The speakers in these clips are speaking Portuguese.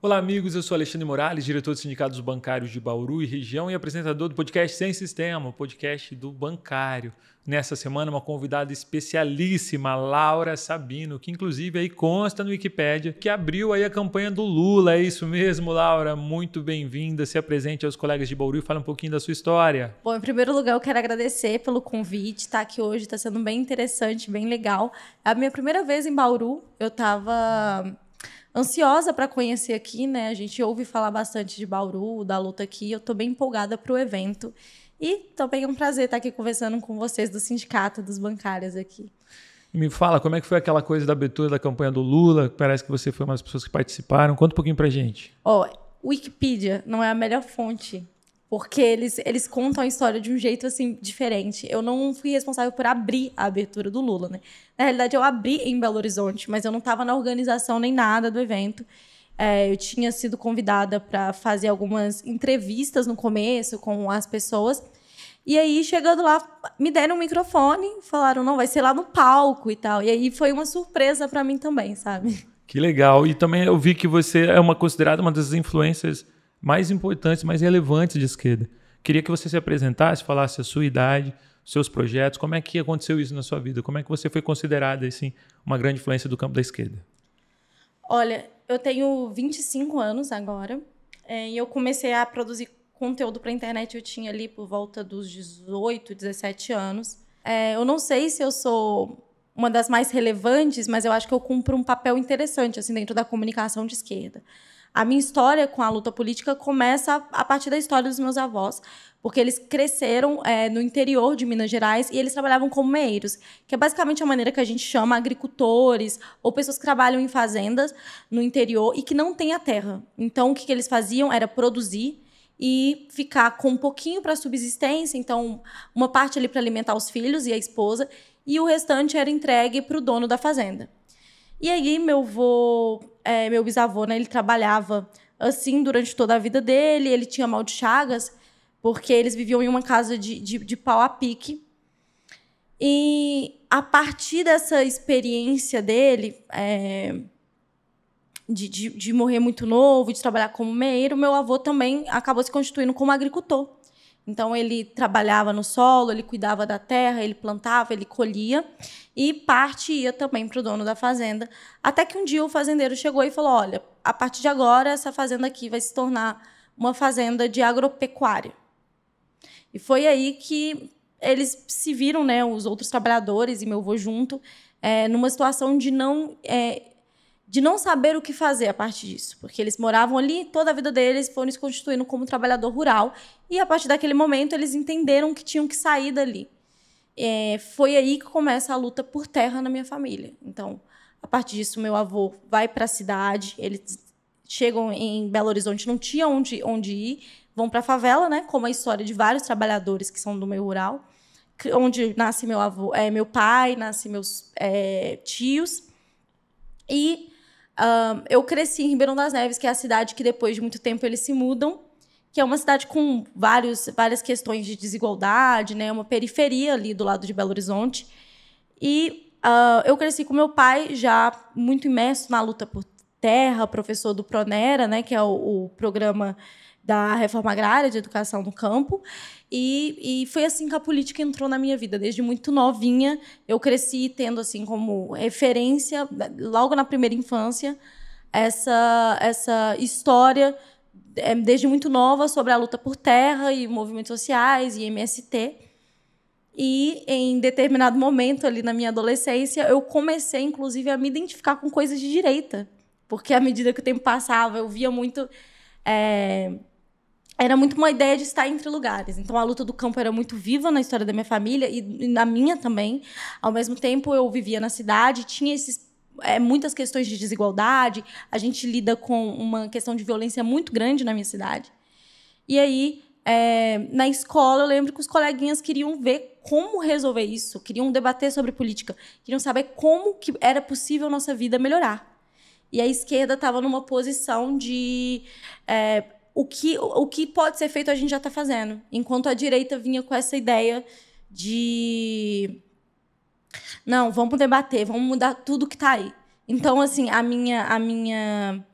Olá, amigos. Eu sou Alexandre Morales, diretor dos Sindicatos Bancários de Bauru e região e apresentador do podcast Sem Sistema, o podcast do bancário. Nessa semana, uma convidada especialíssima, Laura Sabino, que inclusive aí consta no Wikipédia, que abriu aí a campanha do Lula. É isso mesmo, Laura? Muito bem-vinda. Se apresente aos colegas de Bauru e fale um pouquinho da sua história. Bom, em primeiro lugar, eu quero agradecer pelo convite. Estar aqui hoje está sendo bem interessante, bem legal. É a minha primeira vez em Bauru. Eu estava ansiosa para conhecer aqui, né? A gente ouve falar bastante de Bauru, da luta aqui. Eu estou bem empolgada para o evento. E também é um prazer estar aqui conversando com vocês do sindicato, dos bancários aqui. Me fala, como é que foi aquela coisa da abertura da campanha do Lula? Parece que você foi uma das pessoas que participaram. Conta um pouquinho pra gente. Wikipedia não é a melhor fonte, porque eles contam a história de um jeito assim diferente. Eu não fui responsável por abrir a abertura do Lula, né? Na realidade, eu abri em Belo Horizonte, mas eu não estava na organização nem nada do evento. Eu tinha sido convidada para fazer algumas entrevistas no começo com as pessoas. E aí, chegando lá, me deram um microfone, falaram, não, vai ser lá no palco e tal. E aí foi uma surpresa para mim também, sabe? Que legal. E também eu vi que você é considerada uma das influências mais importantes, mais relevantes de esquerda. Queria que você se apresentasse, falasse a sua idade, seus projetos, como é que aconteceu isso na sua vida? Como é que você foi considerada assim, uma grande influência do campo da esquerda? Olha, eu tenho 25 anos agora, e eu comecei a produzir conteúdo para a internet, eu tinha ali por volta dos 18, 17 anos. Eu não sei se eu sou uma das mais relevantes, mas eu acho que eu cumpro um papel interessante assim, dentro da comunicação de esquerda. A minha história com a luta política começa a partir da história dos meus avós, porque eles cresceram no interior de Minas Gerais e eles trabalhavam como meeiros, que é basicamente a maneira que a gente chama agricultores ou pessoas que trabalham em fazendas no interior e que não têm a terra. Então, o que eles faziam era produzir e ficar com um pouquinho para subsistência, então uma parte ali para alimentar os filhos e a esposa, e o restante era entregue para o dono da fazenda. E aí meu bisavô, né, ele trabalhava assim durante toda a vida dele, ele tinha mal de Chagas, porque eles viviam em uma casa de pau a pique. E a partir dessa experiência dele, de morrer muito novo, de trabalhar como meeiro, meu avô também acabou se constituindo como agricultor. Então, ele trabalhava no solo, ele cuidava da terra, ele plantava, ele colhia, e parte ia também para o dono da fazenda. Até que um dia o fazendeiro chegou e falou, olha, a partir de agora, essa fazenda aqui vai se tornar uma fazenda de agropecuária. E foi aí que eles se viram, né, os outros trabalhadores e meu avô junto, numa situação de não saber o que fazer a partir disso, porque eles moravam ali, toda a vida deles foram se constituindo como trabalhador rural, e a partir daquele momento eles entenderam que tinham que sair dali. Foi aí que começa a luta por terra na minha família. Então, a partir disso, meu avô vai para a cidade, eles chegam em Belo Horizonte, não tinha onde ir, vão para a favela, né, como a história de vários trabalhadores que são do meio rural, onde nasce meu avô, meu pai, nasce meus tios, e eu cresci em Ribeirão das Neves, que é a cidade que, depois de muito tempo, eles se mudam, que é uma cidade com várias questões de desigualdade, né? Uma periferia ali do lado de Belo Horizonte. E eu cresci com meu pai, já muito imerso na luta por terra, professor do Pronera, né? Que é o programa da Reforma Agrária de Educação no Campo. E foi assim que a política entrou na minha vida. Desde muito novinha, eu cresci tendo assim como referência, logo na primeira infância, essa história, desde muito nova, sobre a luta por terra e movimentos sociais e MST. E, em determinado momento, ali na minha adolescência, eu comecei, inclusive, a me identificar com coisas de direita. Porque, à medida que o tempo passava, eu via muito... Era muito uma ideia de estar entre lugares. Então, a luta do campo era muito viva na história da minha família e na minha também. Ao mesmo tempo, eu vivia na cidade, tinha muitas questões de desigualdade. A gente lida com uma questão de violência muito grande na minha cidade. E aí, na escola, eu lembro que os coleguinhas queriam ver como resolver isso, queriam debater sobre política, queriam saber como que era possível a nossa vida melhorar. E a esquerda estava numa posição de... o que pode ser feito a gente já está fazendo, enquanto a direita vinha com essa ideia de não, vamos debater, vamos mudar tudo que está aí. Então, assim, a minha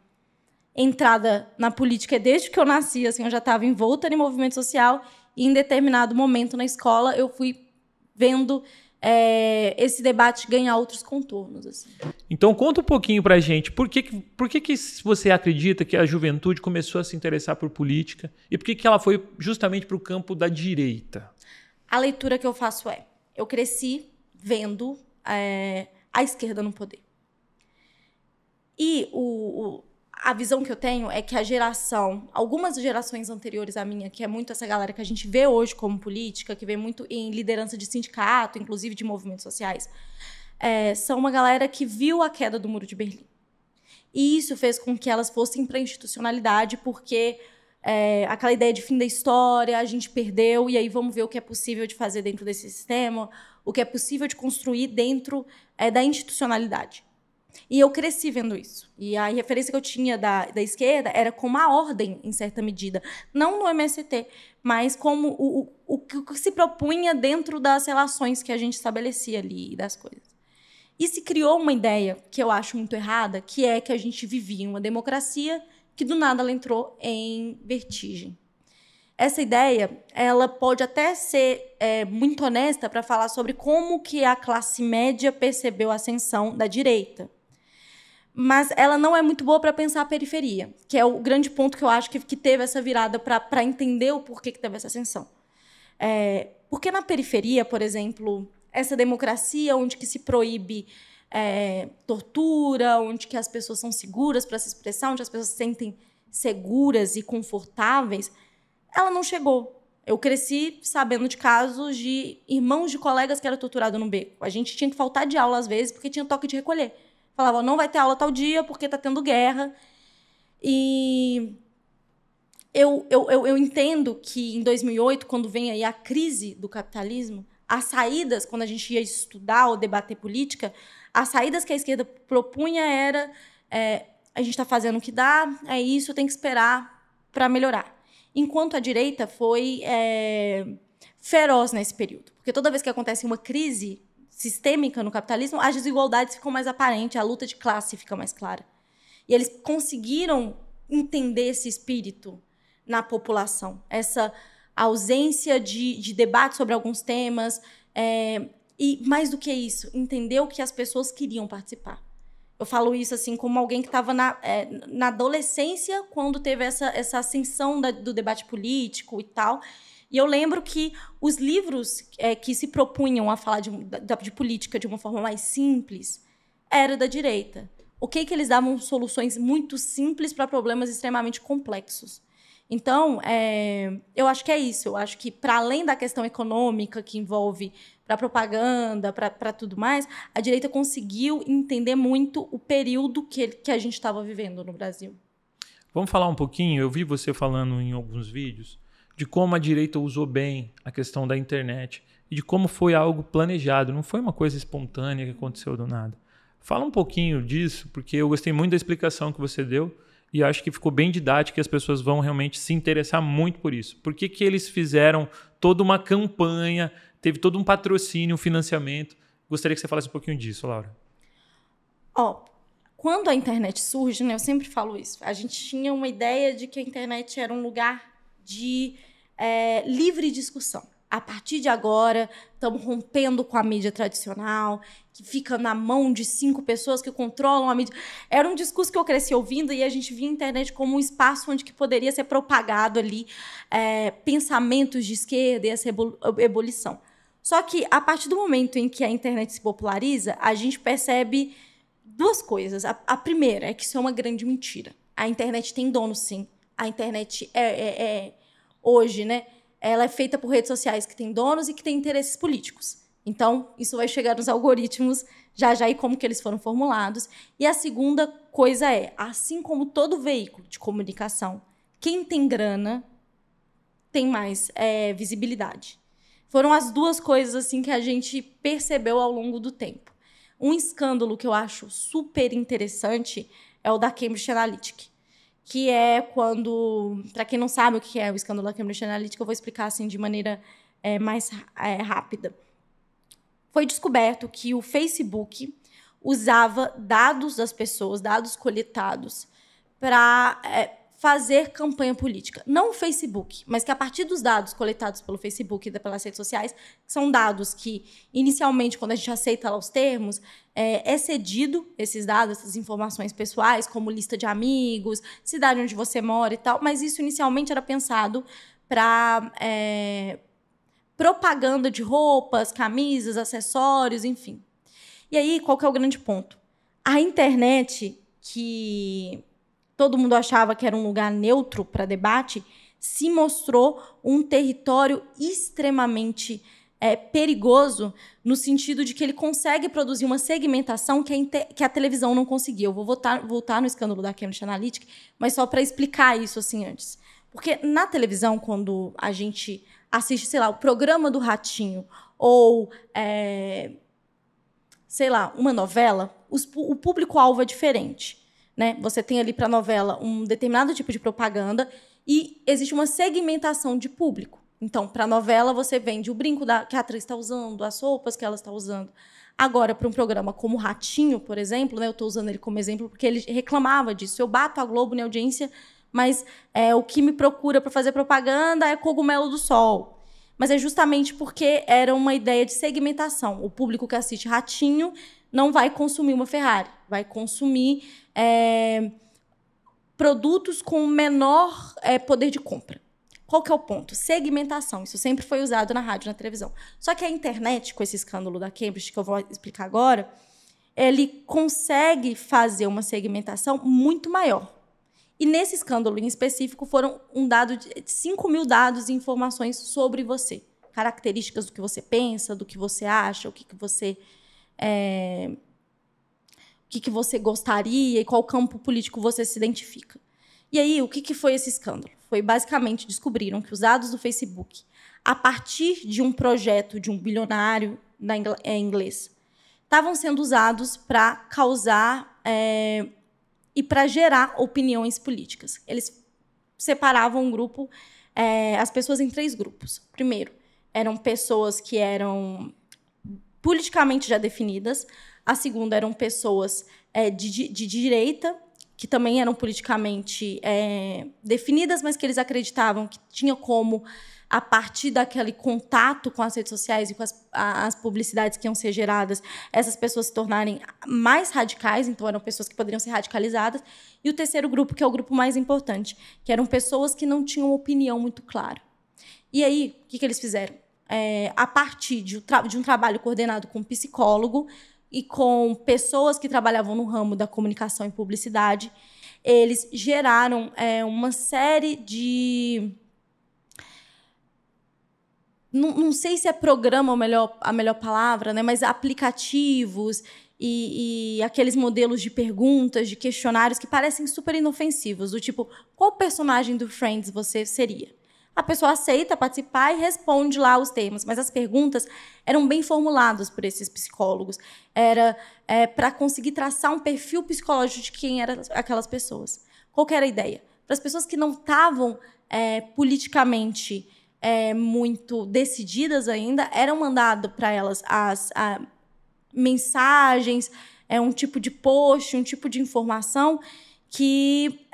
entrada na política é desde que eu nasci, assim, eu já estava envolta em movimento social e em determinado momento na escola eu fui vendo esse debate ganhar outros contornos. Assim. Então conta um pouquinho pra gente, por que você acredita que a juventude começou a se interessar por política e por que ela foi justamente para o campo da direita? A leitura que eu faço eu cresci vendo a esquerda no poder. E a visão que eu tenho é que algumas gerações anteriores à minha, que é muito essa galera que a gente vê hoje como política, que vê muito em liderança de sindicato, inclusive de movimentos sociais, são uma galera que viu a queda do Muro de Berlim. E isso fez com que elas fossem para a institucionalidade, porque aquela ideia de fim da história, a gente perdeu, e aí vamos ver o que é possível de fazer dentro desse sistema, o que é possível de construir dentro da institucionalidade. E eu cresci vendo isso. E a referência que eu tinha da esquerda era como a ordem, em certa medida. Não no MST, mas como o que se propunha dentro das relações que a gente estabelecia ali, das coisas. E se criou uma ideia que eu acho muito errada, que é que a gente vivia em uma democracia que, do nada, ela entrou em vertigem. Essa ideia, ela pode até ser muito honesta para falar sobre como que a classe média percebeu a ascensão da direita. Mas ela não é muito boa para pensar a periferia, que é o grande ponto que eu acho que teve essa virada para entender o porquê que teve essa ascensão. Porque na periferia, por exemplo, essa democracia onde que se proíbe tortura, onde que as pessoas são seguras para se expressar, onde as pessoas se sentem seguras e confortáveis, ela não chegou. Eu cresci sabendo de casos de irmãos de colegas que eram torturados no beco. A gente tinha que faltar de aula às vezes porque tinha toque de recolher. Falava, não vai ter aula tal dia porque está tendo guerra. E eu entendo que em 2008, quando vem aí a crise do capitalismo, as saídas, quando a gente ia estudar ou debater política, as saídas que a esquerda propunha era a gente está fazendo o que dá, é isso, tem que esperar para melhorar. Enquanto a direita foi feroz nesse período. Porque toda vez que acontece uma crise sistêmica no capitalismo, as desigualdades ficam mais aparentes, a luta de classe fica mais clara. E eles conseguiram entender esse espírito na população, essa ausência de debate sobre alguns temas, e, mais do que isso, entender o que as pessoas queriam participar. Eu falo isso assim como alguém que estava na adolescência, quando teve essa ascensão do debate político e tal. E eu lembro que os livros que se propunham a falar de política de uma forma mais simples eram da direita. Que eles davam soluções muito simples para problemas extremamente complexos. Então, eu acho que é isso. Eu acho que, para além da questão econômica que envolve para propaganda, para tudo mais, a direita conseguiu entender muito o período que a gente estava vivendo no Brasil. Vamos falar um pouquinho? Eu vi você falando em alguns vídeos de como a direita usou bem a questão da internet e de como foi algo planejado, não foi uma coisa espontânea que aconteceu do nada. Fala um pouquinho disso, porque eu gostei muito da explicação que você deu e acho que ficou bem didático e as pessoas vão realmente se interessar muito por isso. Por que eles fizeram toda uma campanha, teve todo um patrocínio, um financiamento? Gostaria que você falasse um pouquinho disso, Laura. Quando a internet surge, né, eu sempre falo isso, a gente tinha uma ideia de que a internet era um lugar de livre discussão. A partir de agora, estamos rompendo com a mídia tradicional, que fica na mão de 5 pessoas que controlam a mídia. Era um discurso que eu cresci ouvindo e a gente via a internet como um espaço onde que poderia ser propagado ali pensamentos de esquerda e essa ebulição. Só que, a partir do momento em que a internet se populariza, a gente percebe 2 coisas. A primeira é que isso é uma grande mentira. A internet tem dono, sim. A internet hoje, né? Ela é feita por redes sociais que têm donos e que têm interesses políticos. Então, isso vai chegar nos algoritmos já e como que eles foram formulados. E a segunda coisa assim como todo veículo de comunicação, quem tem grana tem mais visibilidade. Foram as 2 coisas assim que a gente percebeu ao longo do tempo. Um escândalo que eu acho super interessante é o da Cambridge Analytica, que é quando, para quem não sabe o que é o escândalo da Cambridge Analytica, eu vou explicar assim de maneira mais rápida. Foi descoberto que o Facebook usava dados das pessoas, dados coletados para fazer campanha política. Não o Facebook, mas que a partir dos dados coletados pelo Facebook e pelas redes sociais, que são dados que, inicialmente, quando a gente aceita lá os termos, é cedido esses dados, essas informações pessoais, como lista de amigos, cidade onde você mora e tal, mas isso inicialmente era pensado para propaganda de roupas, camisas, acessórios, enfim. E aí, qual que é o grande ponto? A internet, que todo mundo achava que era um lugar neutro para debate, se mostrou um território extremamente perigoso, no sentido de que ele consegue produzir uma segmentação que a televisão não conseguia. Eu vou voltar no escândalo da Cambridge Analytica, mas só para explicar isso assim antes. Porque na televisão, quando a gente assiste, sei lá, o programa do Ratinho ou, sei lá, uma novela, o público-alvo é diferente. Né? Você tem ali para a novela um determinado tipo de propaganda e existe uma segmentação de público. Então, para a novela, você vende o brinco que a atriz está usando, as roupas que ela está usando. Agora, para um programa como Ratinho, por exemplo, né, eu estou usando ele como exemplo porque ele reclamava disso. Eu bato a Globo na audiência, mas o que me procura para fazer propaganda é Cogumelo do Sol. Mas é justamente porque era uma ideia de segmentação. O público que assiste Ratinho não vai consumir uma Ferrari, vai consumir produtos com menor poder de compra. Qual que é o ponto? Segmentação. Isso sempre foi usado na rádio e na televisão. Só que a internet, com esse escândalo da Cambridge, que eu vou explicar agora, ele consegue fazer uma segmentação muito maior. E nesse escândalo em específico foram 5 mil dados e informações sobre você. Características do que você pensa, do que você acha, o que você gostaria e qual campo político você se identifica. E aí, o que foi esse escândalo? Foi, basicamente, descobriram que os dados do Facebook, a partir de um projeto de um bilionário inglês, estavam sendo usados para causar e para gerar opiniões políticas. Eles separavam um grupo, as pessoas em 3 grupos. Primeiro, eram pessoas que eram politicamente já definidas. A segunda eram pessoas de direita, que também eram politicamente definidas, mas que eles acreditavam que tinha como, a partir daquele contato com as redes sociais e com as publicidades que iam ser geradas, essas pessoas se tornarem mais radicais, então eram pessoas que poderiam ser radicalizadas. E o terceiro grupo, que é o grupo mais importante, que eram pessoas que não tinham opinião muito clara. E aí, o que eles fizeram? A partir de um trabalho coordenado com um psicólogo e com pessoas que trabalhavam no ramo da comunicação e publicidade, eles geraram uma série de... Não sei se é programa a melhor palavra, né? Mas aplicativos e aqueles modelos de perguntas, de questionários que parecem super inofensivos, do tipo, qual personagem do Friends você seria? A pessoa aceita participar e responde lá os termos, mas as perguntas eram bem formuladas por esses psicólogos. Era para conseguir traçar um perfil psicológico de quem eram aquelas pessoas. Qual que era a ideia? Para as pessoas que não estavam politicamente muito decididas ainda, eram mandadas para elas as mensagens, um tipo de post, um tipo de informação que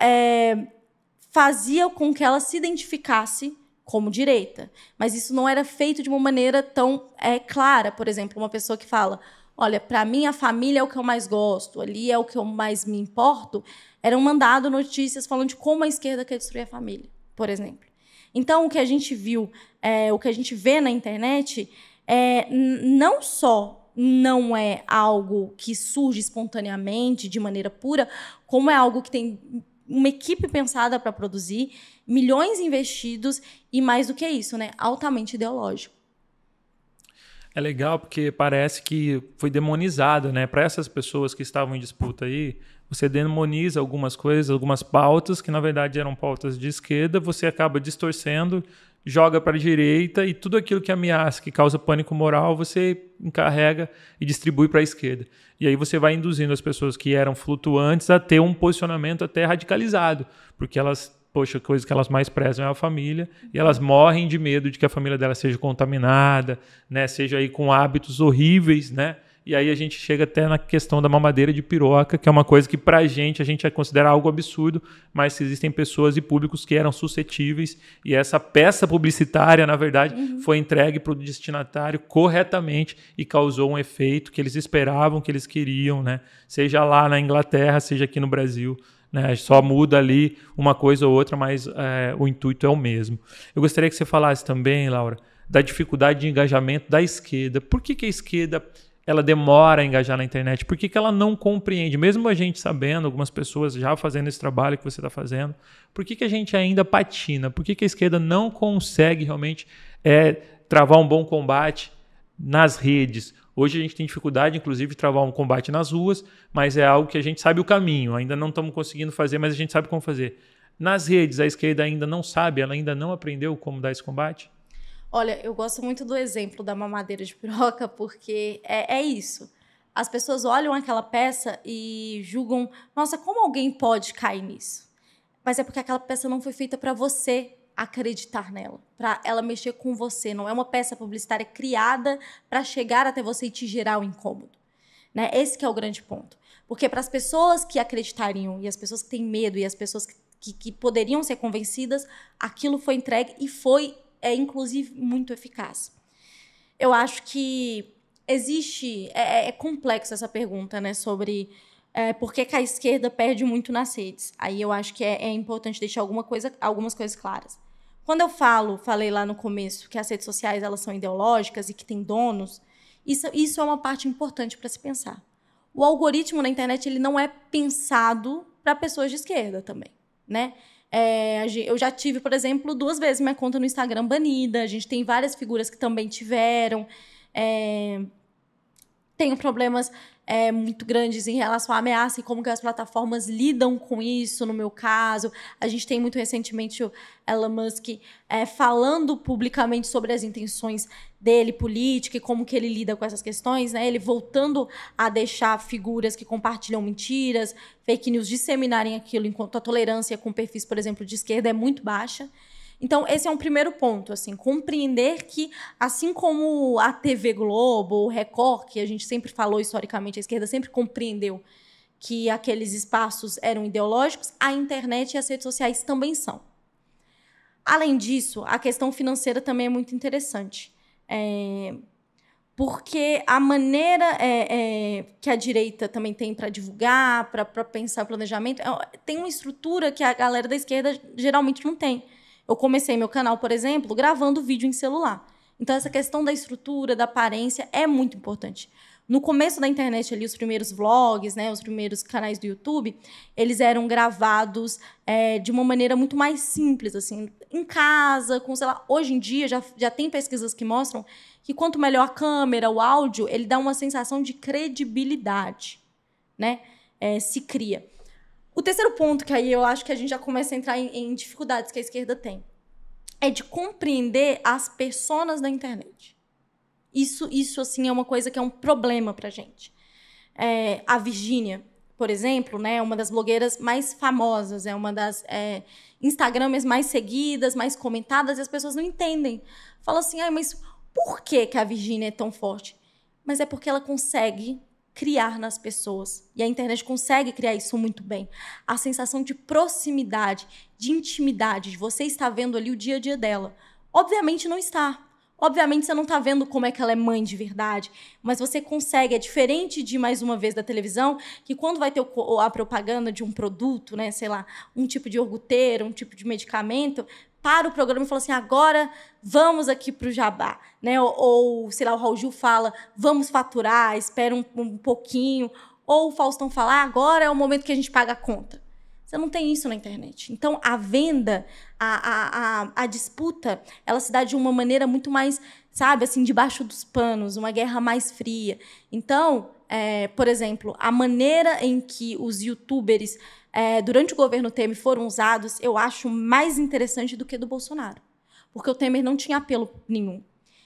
fazia com que ela se identificasse como direita. Mas isso não era feito de uma maneira tão clara. Por exemplo, uma pessoa que fala, olha, para mim a família é o que eu mais gosto, ali é o que eu mais me importo, eram mandadas notícias falando de como a esquerda quer destruir a família, por exemplo. Então, o que a gente viu, o que a gente vê na internet, não só não é algo que surge espontaneamente, de maneira pura, como é algo que tem uma equipe pensada para produzir, milhões investidos e, mais do que isso, né, altamente ideológico. É legal porque parece que foi demonizado, né? Para essas pessoas que estavam em disputa aí, você demoniza algumas coisas, algumas pautas que, na verdade, eram pautas de esquerda, você acaba distorcendo, joga para a direita e tudo aquilo que ameaça, que causa pânico moral, você encarrega e distribui para a esquerda. E aí você vai induzindo as pessoas que eram flutuantes a ter um posicionamento até radicalizado, porque elas, poxa, a coisa que elas mais prezam é a família, e elas morrem de medo de que a família dela seja contaminada, né, seja aí com hábitos horríveis, né? E aí a gente chega até na questão da mamadeira de piroca, que é uma coisa que pra gente a gente considera algo absurdo, mas existem pessoas e públicos que eram suscetíveis e essa peça publicitária, na verdade, foi entregue para o destinatário corretamente e causou um efeito que eles esperavam, que eles queriam, né? Seja lá na Inglaterra, seja aqui no Brasil. Né? Só muda ali uma coisa ou outra, mas o intuito é o mesmo. Eu gostaria que você falasse também, Laura, da dificuldade de engajamento da esquerda. Por que a esquerda ela demora a engajar na internet? Por que ela não compreende? Mesmo a gente sabendo, algumas pessoas já fazendo esse trabalho que você está fazendo, por que a gente ainda patina? Por que a esquerda não consegue realmente travar um bom combate nas redes? Hoje a gente tem dificuldade, inclusive, de travar um combate nas ruas, mas é algo que a gente sabe o caminho. Ainda não estamos conseguindo fazer, mas a gente sabe como fazer. Nas redes, a esquerda ainda não sabe, ela ainda não aprendeu como dar esse combate? Olha, eu gosto muito do exemplo da mamadeira de piroca, porque é isso. As pessoas olham aquela peça e julgam, nossa, como alguém pode cair nisso? Mas é porque aquela peça não foi feita para você acreditar nela, para ela mexer com você. Não é uma peça publicitária criada para chegar até você e te gerar um incômodo. Né? Esse que é o grande ponto. Porque para as pessoas que acreditariam, e as pessoas que têm medo, e as pessoas que poderiam ser convencidas, aquilo foi entregue e foi inclusive, muito eficaz. Eu acho que existe... É complexo essa pergunta, né? Sobre por que a esquerda perde muito nas redes. Aí eu acho que é importante deixar algumas coisas claras. Quando eu falei lá no começo que as redes sociais elas são ideológicas e que têm donos, isso é uma parte importante para se pensar. O algoritmo na internet ele não é pensado para pessoas de esquerda também, né? Eu já tive, por exemplo, 2 vezes minha conta no Instagram banida. A gente tem várias figuras que também tiveram. Tenho problemas muito grandes em relação à ameaça e como que as plataformas lidam com isso, no meu caso. A gente tem muito recentemente o Elon Musk falando publicamente sobre as intenções dele, política, e como que ele lida com essas questões, né? Ele voltando a deixar figuras que compartilham mentiras, fake news, disseminarem aquilo, enquanto a tolerância com perfis, por exemplo, de esquerda é muito baixa. Então, esse é um primeiro ponto, assim, compreender que, assim como a TV Globo, o Record, que a gente sempre falou historicamente, a esquerda sempre compreendeu que aqueles espaços eram ideológicos, a internet e as redes sociais também são. Além disso, a questão financeira também é muito interessante. Porque a maneira que a direita também tem para divulgar, para pensar planejamento, tem uma estrutura que a galera da esquerda geralmente não tem. Eu comecei meu canal, por exemplo, gravando vídeo em celular. Então, essa questão da estrutura, da aparência, é muito importante. No começo da internet, ali, os primeiros vlogs, né, os primeiros canais do YouTube, eles eram gravados de uma maneira muito mais simples, assim, em casa, com, sei lá. Hoje em dia, já tem pesquisas que mostram que quanto melhor a câmera, o áudio, ele dá uma sensação de credibilidade, né? Se cria. O terceiro ponto, que aí eu acho que a gente já começa a entrar em dificuldades que a esquerda tem, é de compreender as personas da internet. Isso assim, é uma coisa que é um problema pra gente. A Virgínia, por exemplo, né, é uma das blogueiras mais famosas, é uma das Instagramers mais seguidas, mais comentadas, e as pessoas não entendem. Falam assim, mas por que a Virgínia é tão forte? Mas é porque ela consegue criar nas pessoas. E a internet consegue criar isso muito bem. A sensação de proximidade, de intimidade, de você estar vendo ali o dia a dia dela. Obviamente não está. Obviamente você não está vendo como é que ela é mãe de verdade, mas você consegue, é diferente de, mais uma vez, da televisão, que quando vai ter a propaganda de um produto, né, sei lá, um tipo de iogurteira, um tipo de medicamento, para o programa e fala assim, agora vamos aqui para o jabá. Né? Ou, sei lá, o Raul Gil fala, vamos faturar, espera um pouquinho. Ou o Faustão fala, agora é o momento que a gente paga a conta. Você não tem isso na internet. Então, a venda, a disputa, ela se dá de uma maneira muito mais, sabe, assim, debaixo dos panos, uma guerra mais fria. Então, por exemplo, a maneira em que os youtubers, durante o governo Temer, foram usados, eu acho mais interessante do que do Bolsonaro. Porque o Temer não tinha apelo nenhum.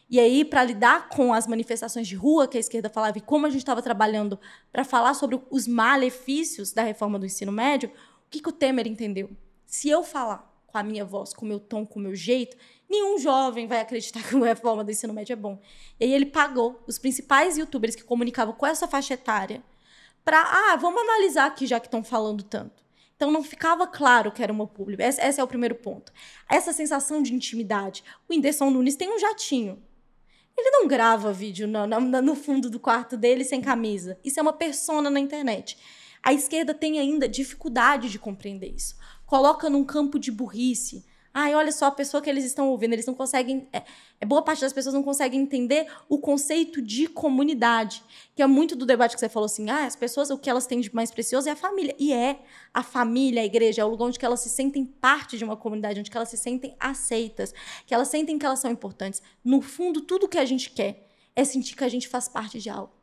E aí, para lidar com as manifestações de rua que a esquerda falava e como a gente estava trabalhando para falar sobre os malefícios da reforma do ensino médio, o que o Temer entendeu? Se eu falar com a minha voz, com o meu tom, com o meu jeito, Nenhum jovem vai acreditar que a reforma do ensino médio é bom. E aí ele pagou os principais youtubers que comunicavam com essa faixa etária para, vamos analisar aqui já que estão falando tanto. Então não ficava claro que era uma pública. Esse é o primeiro ponto. Essa sensação de intimidade. O Whindersson Nunes tem um jatinho. Ele não grava vídeo no fundo do quarto dele sem camisa. Isso é uma persona na internet. A esquerda tem ainda dificuldade de compreender isso. Coloca num campo de burrice. Olha só a pessoa que eles estão ouvindo. Eles não conseguem... boa parte das pessoas não conseguem entender o conceito de comunidade. Que é muito do debate que você falou assim, as pessoas, o que elas têm de mais precioso é a família. E a família, a igreja, é o lugar onde elas se sentem parte de uma comunidade, onde elas se sentem aceitas, que elas sentem que elas são importantes. No fundo, tudo que a gente quer é sentir que a gente faz parte de algo.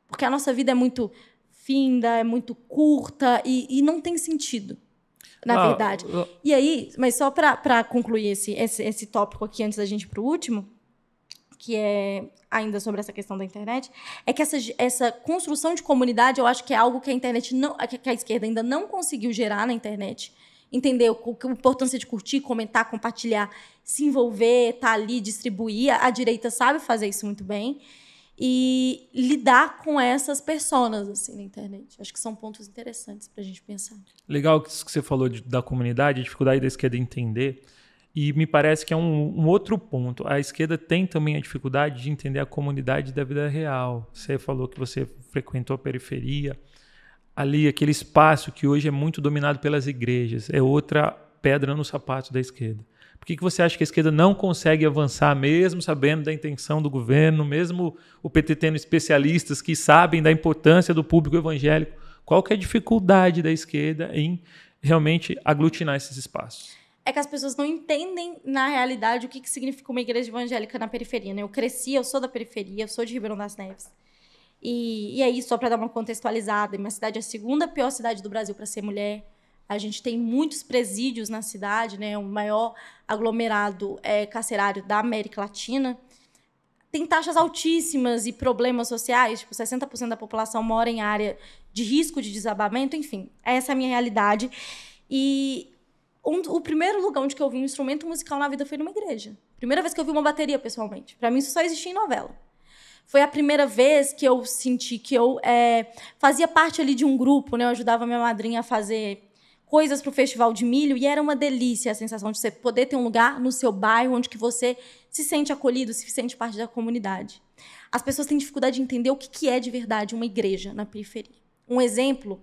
Porque a nossa vida é muito finda, é muito curta e não tem sentido. Na verdade. E aí, mas só para concluir esse tópico aqui antes da gente ir para o último, que é ainda sobre essa questão da internet, é que essa construção de comunidade, eu acho que é algo que que a esquerda ainda não conseguiu gerar na internet. Entender a importância de curtir, comentar, compartilhar, se envolver, estar ali, distribuir. A direita sabe fazer isso muito bem. E lidar com essas personas assim, na internet. Acho que são pontos interessantes para a gente pensar. Legal isso que você falou da comunidade, a dificuldade da esquerda entender. E me parece que é um outro ponto. A esquerda tem também a dificuldade de entender a comunidade da vida real. Você falou que você frequentou a periferia. Ali, aquele espaço que hoje é muito dominado pelas igrejas. É outra pedra no sapato da esquerda. Por que você acha que a esquerda não consegue avançar, mesmo sabendo da intenção do governo, mesmo o PT tendo especialistas que sabem da importância do público evangélico? Qual que é a dificuldade da esquerda em realmente aglutinar esses espaços? É que as pessoas não entendem, na realidade, o que significa uma igreja evangélica na periferia, né? Eu sou da periferia, eu sou de Ribeirão das Neves. E aí, só para dar uma contextualizada, minha cidade é a segunda pior cidade do Brasil para ser mulher. A gente tem muitos presídios na cidade, né? O maior aglomerado carcerário da América Latina. Tem taxas altíssimas e problemas sociais. Tipo, 60% da população mora em área de risco de desabamento. Enfim, essa é a minha realidade. E o primeiro lugar onde eu vi um instrumento musical na vida foi numa igreja. Primeira vez que eu vi uma bateria, pessoalmente. Para mim, isso só existia em novela. Foi a primeira vez que eu senti que eu fazia parte ali de um grupo, né? Eu ajudava minha madrinha a fazer coisas para o Festival de Milho, e era uma delícia a sensação de você poder ter um lugar no seu bairro onde que você se sente acolhido, se sente parte da comunidade. As pessoas têm dificuldade de entender o que é de verdade uma igreja na periferia. Um exemplo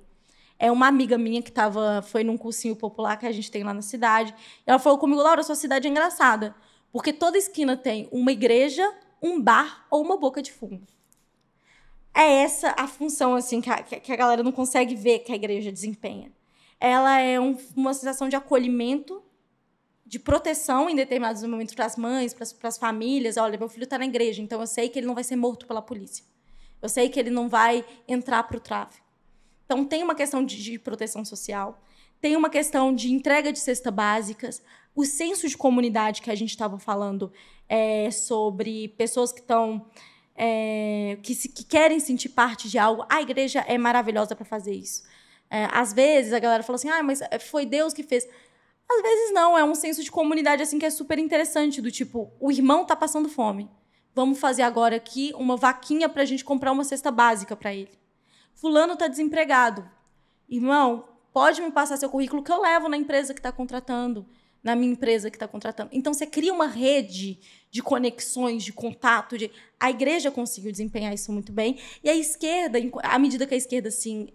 é uma amiga minha que foi num cursinho popular que a gente tem lá na cidade, e ela falou comigo, Laura, sua cidade é engraçada, porque toda esquina tem uma igreja, um bar ou uma boca de fumo. É essa a função assim, que a galera não consegue ver que a igreja desempenha. Ela é uma sensação de acolhimento, de proteção em determinados momentos para as mães, para as famílias. Olha, meu filho está na igreja, então eu sei que ele não vai ser morto pela polícia. Eu sei que ele não vai entrar para o tráfico. Então, tem uma questão de proteção social, tem uma questão de entrega de cestas básicas, o senso de comunidade que a gente estava falando sobre pessoas que estão... que querem sentir parte de algo. A igreja é maravilhosa para fazer isso. Às vezes a galera fala assim, mas foi Deus que fez. Às vezes não, é um senso de comunidade assim que é super interessante, do tipo, o irmão tá passando fome. Vamos fazer agora aqui uma vaquinha pra gente comprar uma cesta básica para ele. Fulano tá desempregado. Irmão, pode me passar seu currículo que eu levo na empresa que está contratando, na minha empresa que está contratando. Então, você cria uma rede de conexões, de contato. A igreja conseguiu desempenhar isso muito bem. E a esquerda, à medida que a esquerda assim,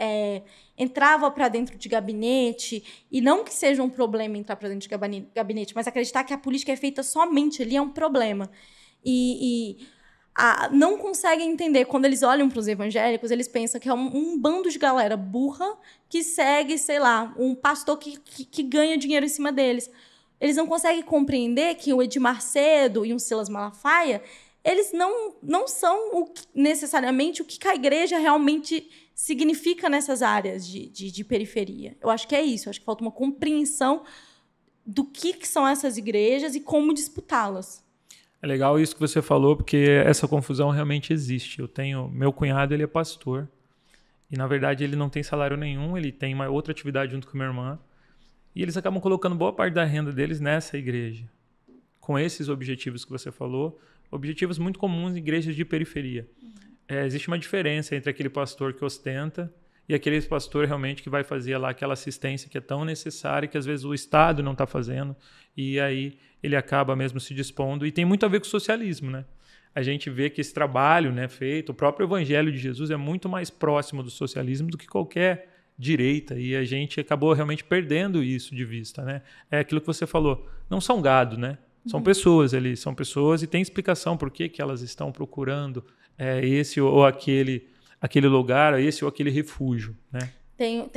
entrava para dentro de gabinete, e não que seja um problema entrar para dentro de gabinete, mas acreditar que a política é feita somente ali é um problema. Não conseguem entender. Quando eles olham para os evangélicos, eles pensam que é um bando de galera burra que segue, sei lá, um pastor que ganha dinheiro em cima deles. Eles não conseguem compreender que o Edir Macedo e um Silas Malafaia, eles não são necessariamente o que a igreja realmente significa nessas áreas de periferia. Eu acho que é isso. Eu acho que falta uma compreensão do que são essas igrejas e como disputá-las. É legal isso que você falou, porque essa confusão realmente existe. Meu cunhado, ele é pastor. E, na verdade, ele não tem salário nenhum, ele tem uma outra atividade junto com a minha irmã. E eles acabam colocando boa parte da renda deles nessa igreja. com esses objetivos que você falou, objetivos muito comuns em igrejas de periferia. Existe uma diferença entre aquele pastor que ostenta e aquele pastor realmente que vai fazer lá aquela assistência que é tão necessária que às vezes o Estado não está fazendo e aí ele acaba mesmo se dispondo. E tem muito a ver com o socialismo, né? A gente vê que esse trabalho, né, feito, o próprio Evangelho de Jesus é muito mais próximo do socialismo do que qualquer direita, e a gente acabou realmente perdendo isso de vista, né? É aquilo que você falou, não são gado, né? São pessoas ali, são pessoas e tem explicação por que elas estão procurando esse ou aquele lugar, esse ou aquele refúgio, né? Tem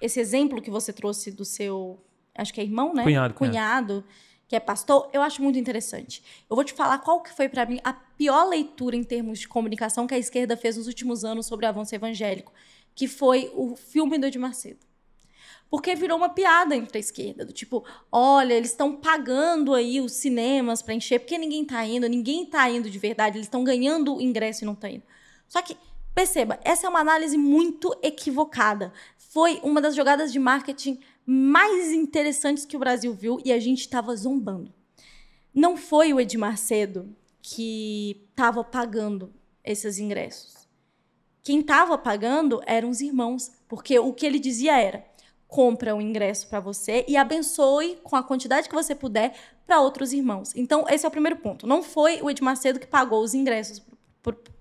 esse exemplo que você trouxe do seu, acho que é irmão, né? Cunhado, que é pastor, eu acho muito interessante. Eu vou te falar qual que foi, para mim, a pior leitura em termos de comunicação que a esquerda fez nos últimos anos sobre o avanço evangélico, que foi o filme do Edir Macedo. Porque virou uma piada entre a esquerda, do tipo, olha, eles estão pagando aí os cinemas para encher, porque ninguém está indo de verdade, eles estão ganhando o ingresso e não estão indo. Só que, perceba, essa é uma análise muito equivocada. Foi uma das jogadas de marketing mais interessantes que o Brasil viu e a gente estava zombando. Não foi o Edir Macedo que estava pagando esses ingressos. Quem estava pagando eram os irmãos, porque o que ele dizia era: compra um ingresso para você e abençoe com a quantidade que você puder para outros irmãos. Então, esse é o primeiro ponto. Não foi o Edir Macedo que pagou os ingressos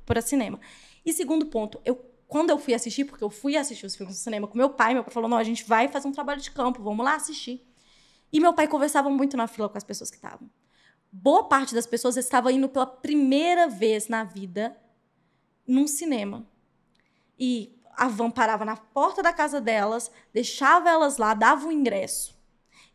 para cinema. E segundo ponto, quando eu fui assistir, porque eu fui assistir os filmes no cinema com meu pai falou, não, a gente vai fazer um trabalho de campo, vamos lá assistir. E meu pai conversava muito na fila com as pessoas que estavam. Boa parte das pessoas estava indo pela primeira vez na vida num cinema. E a van parava na porta da casa delas, deixava elas lá, dava o ingresso.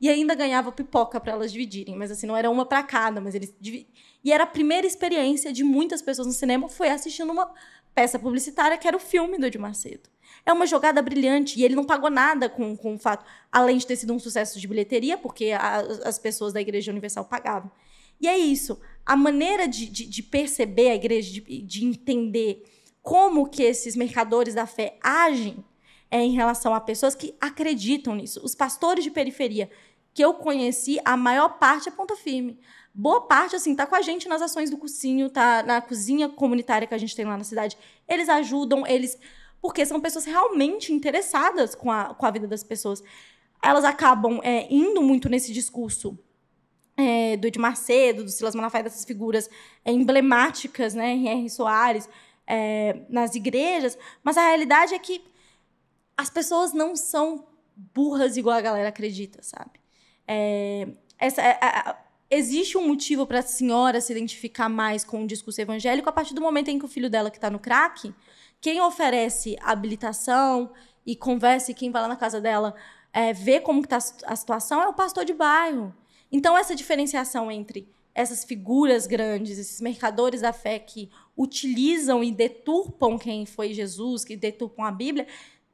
E ainda ganhava pipoca para elas dividirem. Mas assim, não era uma para cada, mas eles dividiam. E era a primeira experiência de muitas pessoas no cinema, foi assistindo uma peça publicitária que era o filme do Edir Macedo. É uma jogada brilhante, e ele não pagou nada com o fato, além de ter sido um sucesso de bilheteria, porque as pessoas da Igreja Universal pagavam. E é isso, a maneira de perceber a igreja, de entender como que esses mercadores da fé agem em relação a pessoas que acreditam nisso. Os pastores de periferia que eu conheci, a maior parte é ponta firme. Boa parte, assim, tá com a gente nas ações do cursinho, tá na cozinha comunitária que a gente tem lá na cidade. Eles ajudam, porque são pessoas realmente interessadas com a vida das pessoas. Elas acabam indo muito nesse discurso do Edir Macedo, do Silas Malafaia, dessas figuras emblemáticas, né, R.R. Soares, nas igrejas, mas a realidade é que as pessoas não são burras igual a galera acredita, sabe? Existe um motivo para a senhora se identificar mais com o discurso evangélico a partir do momento em que o filho dela, que está no crack, quem oferece habilitação e conversa, e quem vai lá na casa dela vê como está a situação, é o pastor de bairro. Então, essa diferenciação entre essas figuras grandes, esses mercadores da fé que utilizam e deturpam quem foi Jesus, que deturpam a Bíblia,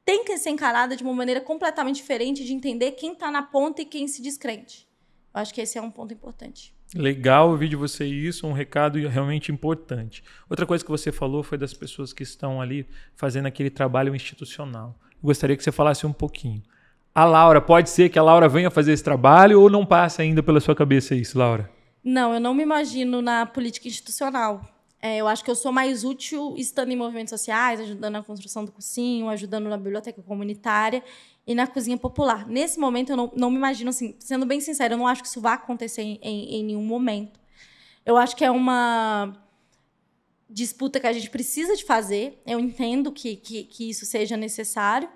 tem que ser encarada de uma maneira completamente diferente de entender quem está na ponta e quem se descrente. Eu acho que esse é um ponto importante. Legal ouvir de você isso, um recado realmente importante. Outra coisa que você falou foi das pessoas que estão ali fazendo aquele trabalho institucional. Eu gostaria que você falasse um pouquinho. A Laura, pode ser que a Laura venha fazer esse trabalho ou não passa ainda pela sua cabeça isso, Laura? Não, eu não me imagino na política institucional. Eu acho que eu sou mais útil estando em movimentos sociais, ajudando na construção do cursinho, ajudando na biblioteca comunitária e na cozinha popular. Nesse momento, eu não me imagino, assim, sendo bem sincera, eu não acho que isso vá acontecer em nenhum momento. Eu acho que é uma disputa que a gente precisa de fazer. Eu entendo que isso seja necessário,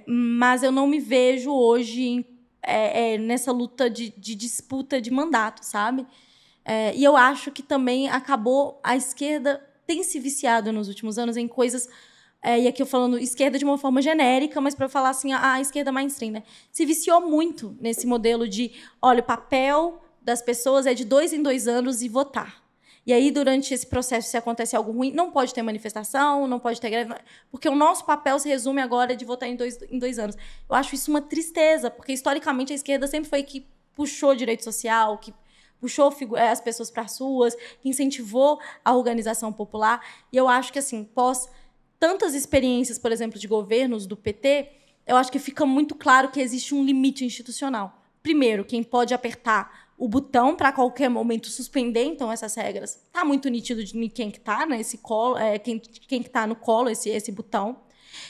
mas eu não me vejo hoje nessa luta de disputa de mandato, sabe? E eu acho que também a esquerda tem se viciado nos últimos anos em coisas, e aqui eu falando esquerda de uma forma genérica, mas para falar assim, a esquerda mainstream, né? Se viciou muito nesse modelo de, olha, o papel das pessoas é de 2 em 2 anos e votar. E aí, durante esse processo, se acontece algo ruim, não pode ter manifestação, não pode ter greve, porque o nosso papel se resume agora de votar em 2 anos. Eu acho isso uma tristeza, porque, historicamente, a esquerda sempre foi que puxou direito social, que puxou as pessoas para as ruas, que incentivou a organização popular. E eu acho que, assim, pós tantas experiências, por exemplo, de governos do PT, eu acho que fica muito claro que existe um limite institucional. Primeiro, quem pode apertar o botão para qualquer momento suspender, então, essas regras. Tá muito nítido de quem que tá nesse colo, quem que tá no colo, esse botão.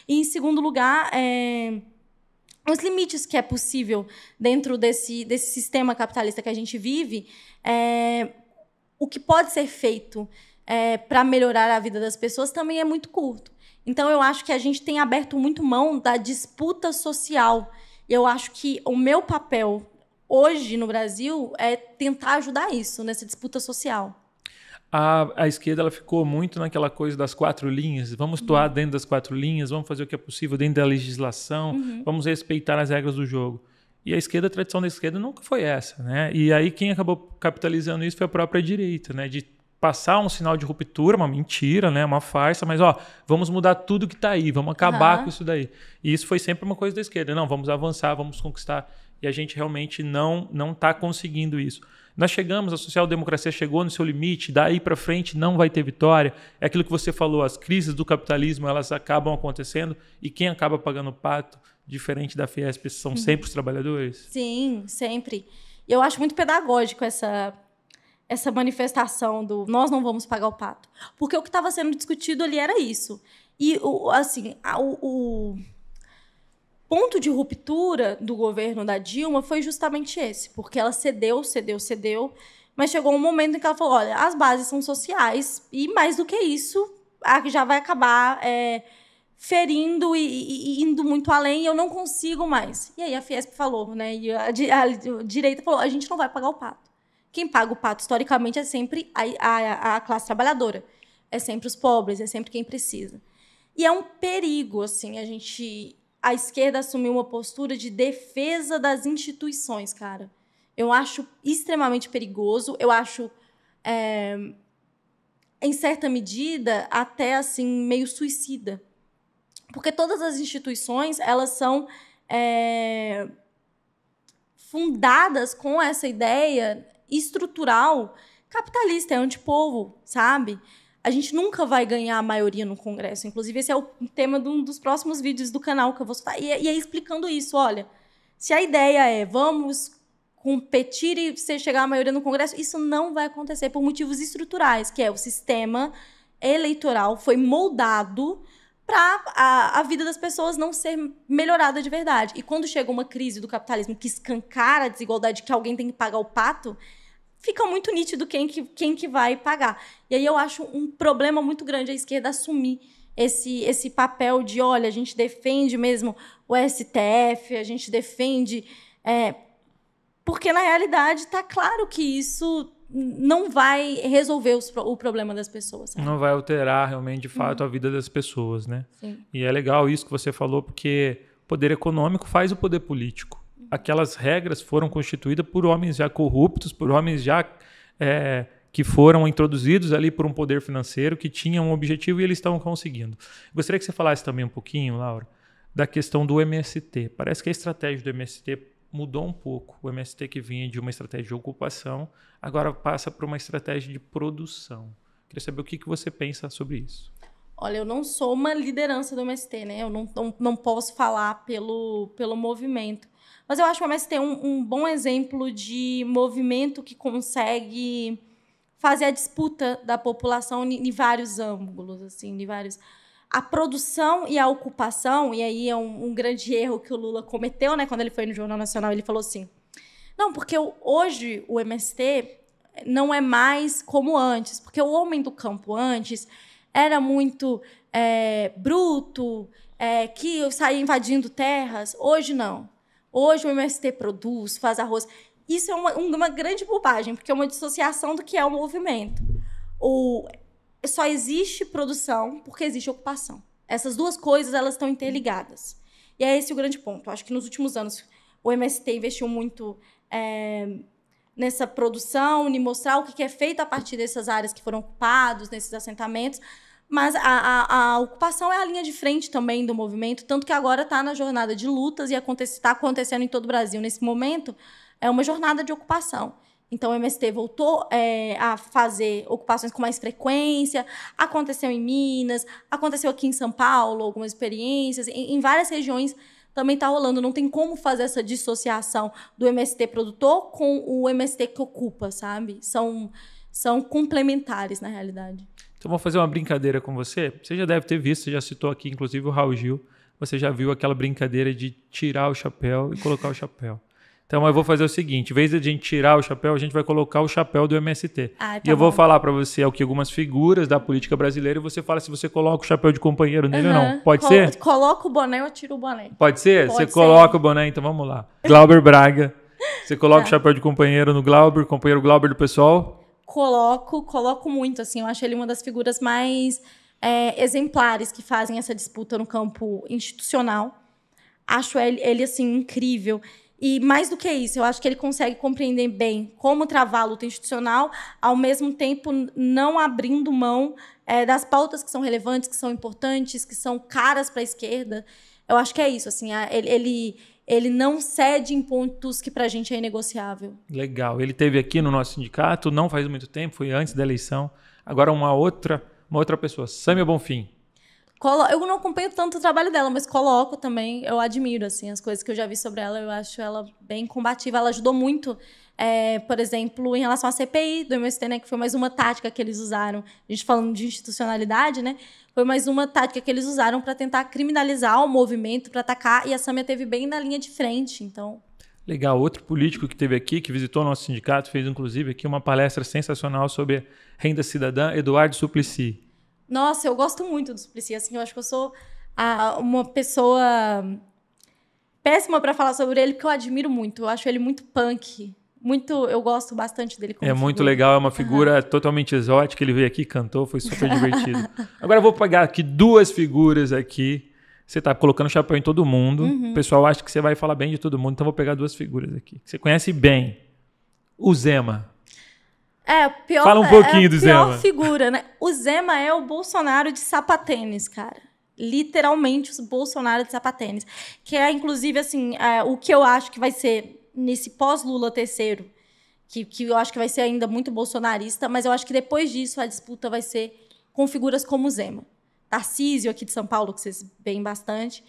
E, em segundo lugar, os limites que é possível dentro desse sistema capitalista que a gente vive, o que pode ser feito para melhorar a vida das pessoas também é muito curto. Então, eu acho que a gente tem aberto muito mão da disputa social. Eu acho que o meu papel hoje no Brasil é tentar ajudar isso, nessa disputa social. A esquerda ela ficou muito naquela coisa das 4 linhas. Vamos atuar dentro das 4 linhas, vamos fazer o que é possível dentro da legislação, vamos respeitar as regras do jogo. E a tradição da esquerda nunca foi essa, né? E aí quem acabou capitalizando isso foi a própria direita, né? De passar um sinal de ruptura, uma mentira, né? Uma farsa, mas vamos mudar tudo que está aí, vamos acabar com isso daí. E isso foi sempre uma coisa da esquerda. Não, vamos avançar, vamos conquistar. E a gente realmente não está conseguindo isso. Nós chegamos, a social-democracia chegou no seu limite, daí para frente não vai ter vitória. É aquilo que você falou, as crises do capitalismo, elas acabam acontecendo e quem acaba pagando o pato, diferente da Fiesp, são sempre os trabalhadores? Sim, sempre. E eu acho muito pedagógico essa manifestação do nós não vamos pagar o pato. Porque o que estava sendo discutido ali era isso. E, o ponto de ruptura do governo da Dilma foi justamente esse, porque ela cedeu, mas chegou um momento em que ela falou, olha, as bases são sociais e, mais do que isso, já vai acabar ferindo e indo muito além e eu não consigo mais. E aí a Fiesp falou, né, e a direita falou, a gente não vai pagar o pato. Quem paga o pato, historicamente, é sempre a classe trabalhadora, é sempre os pobres, é sempre quem precisa. E é um perigo, assim, a esquerda assumiu uma postura de defesa das instituições, cara. Eu acho extremamente perigoso. Eu acho, em certa medida, até assim, meio suicida. Porque todas as instituições, elas são fundadas com essa ideia estrutural capitalista, é antipovo, sabe? A gente nunca vai ganhar a maioria no Congresso. Inclusive, esse é o tema de um dos próximos vídeos do canal que eu vou soltar. E aí, explicando isso, olha, se a ideia é vamos competir e você chegar à maioria no Congresso, isso não vai acontecer por motivos estruturais, que é o sistema eleitoral foi moldado para a vida das pessoas não ser melhorada de verdade. E quando chega uma crise do capitalismo que escancara a desigualdade, que alguém tem que pagar o pato, fica muito nítido quem que vai pagar. E aí eu acho um problema muito grande a esquerda assumir esse papel de, olha, a gente defende mesmo o STF, a gente defende... porque, na realidade, está claro que isso não vai resolver o problema das pessoas. Sabe? Não vai alterar, realmente, de fato, a vida das pessoas, né? Sim. E é legal isso que você falou, porque o poder econômico faz o poder político. Aquelas regras foram constituídas por homens já corruptos, por homens já que foram introduzidos ali por um poder financeiro que tinha um objetivo e eles estavam conseguindo. Gostaria que você falasse também um pouquinho, Laura, da questão do MST. Parece que a estratégia do MST mudou um pouco. O MST que vinha de uma estratégia de ocupação, agora passa para uma estratégia de produção. Queria saber o que você pensa sobre isso. Olha, eu não sou uma liderança do MST, né? Eu não posso falar pelo movimento. Mas eu acho o MST um bom exemplo de movimento que consegue fazer a disputa da população em vários ângulos, assim, de vários... A produção e a ocupação, e aí é um grande erro que o Lula cometeu, né? Quando ele foi no Jornal Nacional, ele falou assim, não, porque hoje o MST não é mais como antes, porque o homem do campo antes era muito bruto, que saía invadindo terras. Hoje não. Hoje o MST produz, faz arroz. Isso é uma grande bobagem, porque é uma dissociação do que é o movimento. Só existe produção porque existe ocupação. Essas duas coisas elas estão interligadas. E é esse o grande ponto. Acho que nos últimos anos o MST investiu muito nessa produção, em mostrar o que é feito a partir dessas áreas que foram ocupadas, nesses assentamentos. Mas a ocupação é a linha de frente também do movimento, tanto que agora está na jornada de lutas e está acontecendo em todo o Brasil. Nesse momento, é uma jornada de ocupação. Então, o MST voltou a fazer ocupações com mais frequência, aconteceu em Minas, aconteceu aqui em São Paulo, algumas experiências, em várias regiões também está rolando. Não tem como fazer essa dissociação do MST produtor com o MST que ocupa, sabe? São complementares, na realidade. Então, vou fazer uma brincadeira com você. Você já deve ter visto, você já citou aqui, inclusive, o Raul Gil. Você já viu aquela brincadeira de tirar o chapéu e colocar o chapéu. Então, eu vou fazer o seguinte. Em vez de a gente tirar o chapéu, a gente vai colocar o chapéu do MST. Tá, e eu vou falar para você algumas figuras da política brasileira e você fala se você coloca o chapéu de companheiro nele ou não. Pode ser? Coloca o boné ou tiro o boné. Pode ser? Você coloca o boné, então vamos lá. Glauber Braga. Você coloca o chapéu de companheiro no Glauber, companheiro Glauber do PSOL? Coloco muito, assim, eu acho ele uma das figuras mais exemplares que fazem essa disputa no campo institucional. Acho ele assim, incrível. E mais do que isso, eu acho que ele consegue compreender bem como travar a luta institucional, ao mesmo tempo não abrindo mão das pautas que são relevantes, que são importantes, que são caras para a esquerda. Eu acho que é isso, assim, ele não cede em pontos que pra gente é inegociável. Legal. Ele esteve aqui no nosso sindicato, não faz muito tempo, foi antes da eleição. Agora uma outra pessoa, Sâmia Bonfim. Eu não acompanho tanto o trabalho dela, mas coloco também, eu admiro, assim, as coisas que eu já vi sobre ela, eu acho ela bem combativa. Ela ajudou muito, por exemplo, em relação à CPI do MST, né, que foi mais uma tática que eles usaram, a gente falando de institucionalidade, né, foi mais uma tática que eles usaram para tentar criminalizar o movimento, para atacar, e a Sâmia teve bem na linha de frente, então... Legal. Outro político que esteve aqui, que visitou o nosso sindicato, fez inclusive aqui uma palestra sensacional sobre renda cidadã, Eduardo Suplicy. Nossa, eu gosto muito do Suplicy, assim, eu acho que eu sou uma pessoa péssima para falar sobre ele, porque eu admiro muito, eu acho ele muito punk, eu gosto bastante dele como muito figura. Legal, é uma figura totalmente exótica, ele veio aqui, cantou, foi super divertido. Agora eu vou pegar aqui duas figuras aqui, você está colocando chapéu em todo mundo, o pessoal acha que você vai falar bem de todo mundo, então eu vou pegar duas figuras aqui. Você conhece bem, o Zema. Fala um pouquinho do Zema. Pior figura, né? O Zema é o Bolsonaro de sapatênis, cara. Literalmente o Bolsonaro de sapatênis. Que é, inclusive, assim, o que eu acho que vai ser nesse pós-Lula terceiro, que eu acho que vai ser ainda muito bolsonarista, mas eu acho que depois disso a disputa vai ser com figuras como o Zema. Tarcísio, aqui de São Paulo, que vocês veem bastante,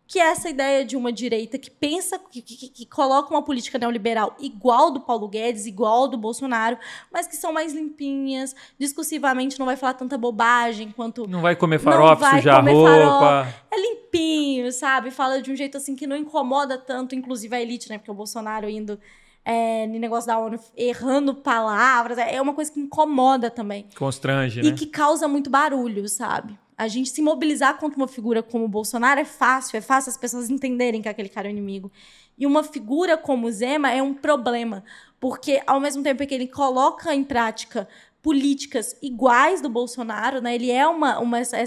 que é essa ideia de uma direita que pensa, que coloca uma política neoliberal igual do Paulo Guedes, igual do Bolsonaro, mas que são mais limpinhas, discursivamente não vai falar tanta bobagem quanto... Não vai comer farofa, sujar roupa. É limpinho, sabe? Fala de um jeito assim que não incomoda tanto, inclusive a elite, né? Porque o Bolsonaro indo no negócio da ONU, errando palavras, é uma coisa que incomoda também. Constrange, né? E que causa muito barulho, sabe? A gente se mobilizar contra uma figura como o Bolsonaro é fácil as pessoas entenderem que aquele cara é o inimigo. E uma figura como o Zema é um problema, porque ao mesmo tempo que ele coloca em prática políticas iguais do Bolsonaro, né? Ele é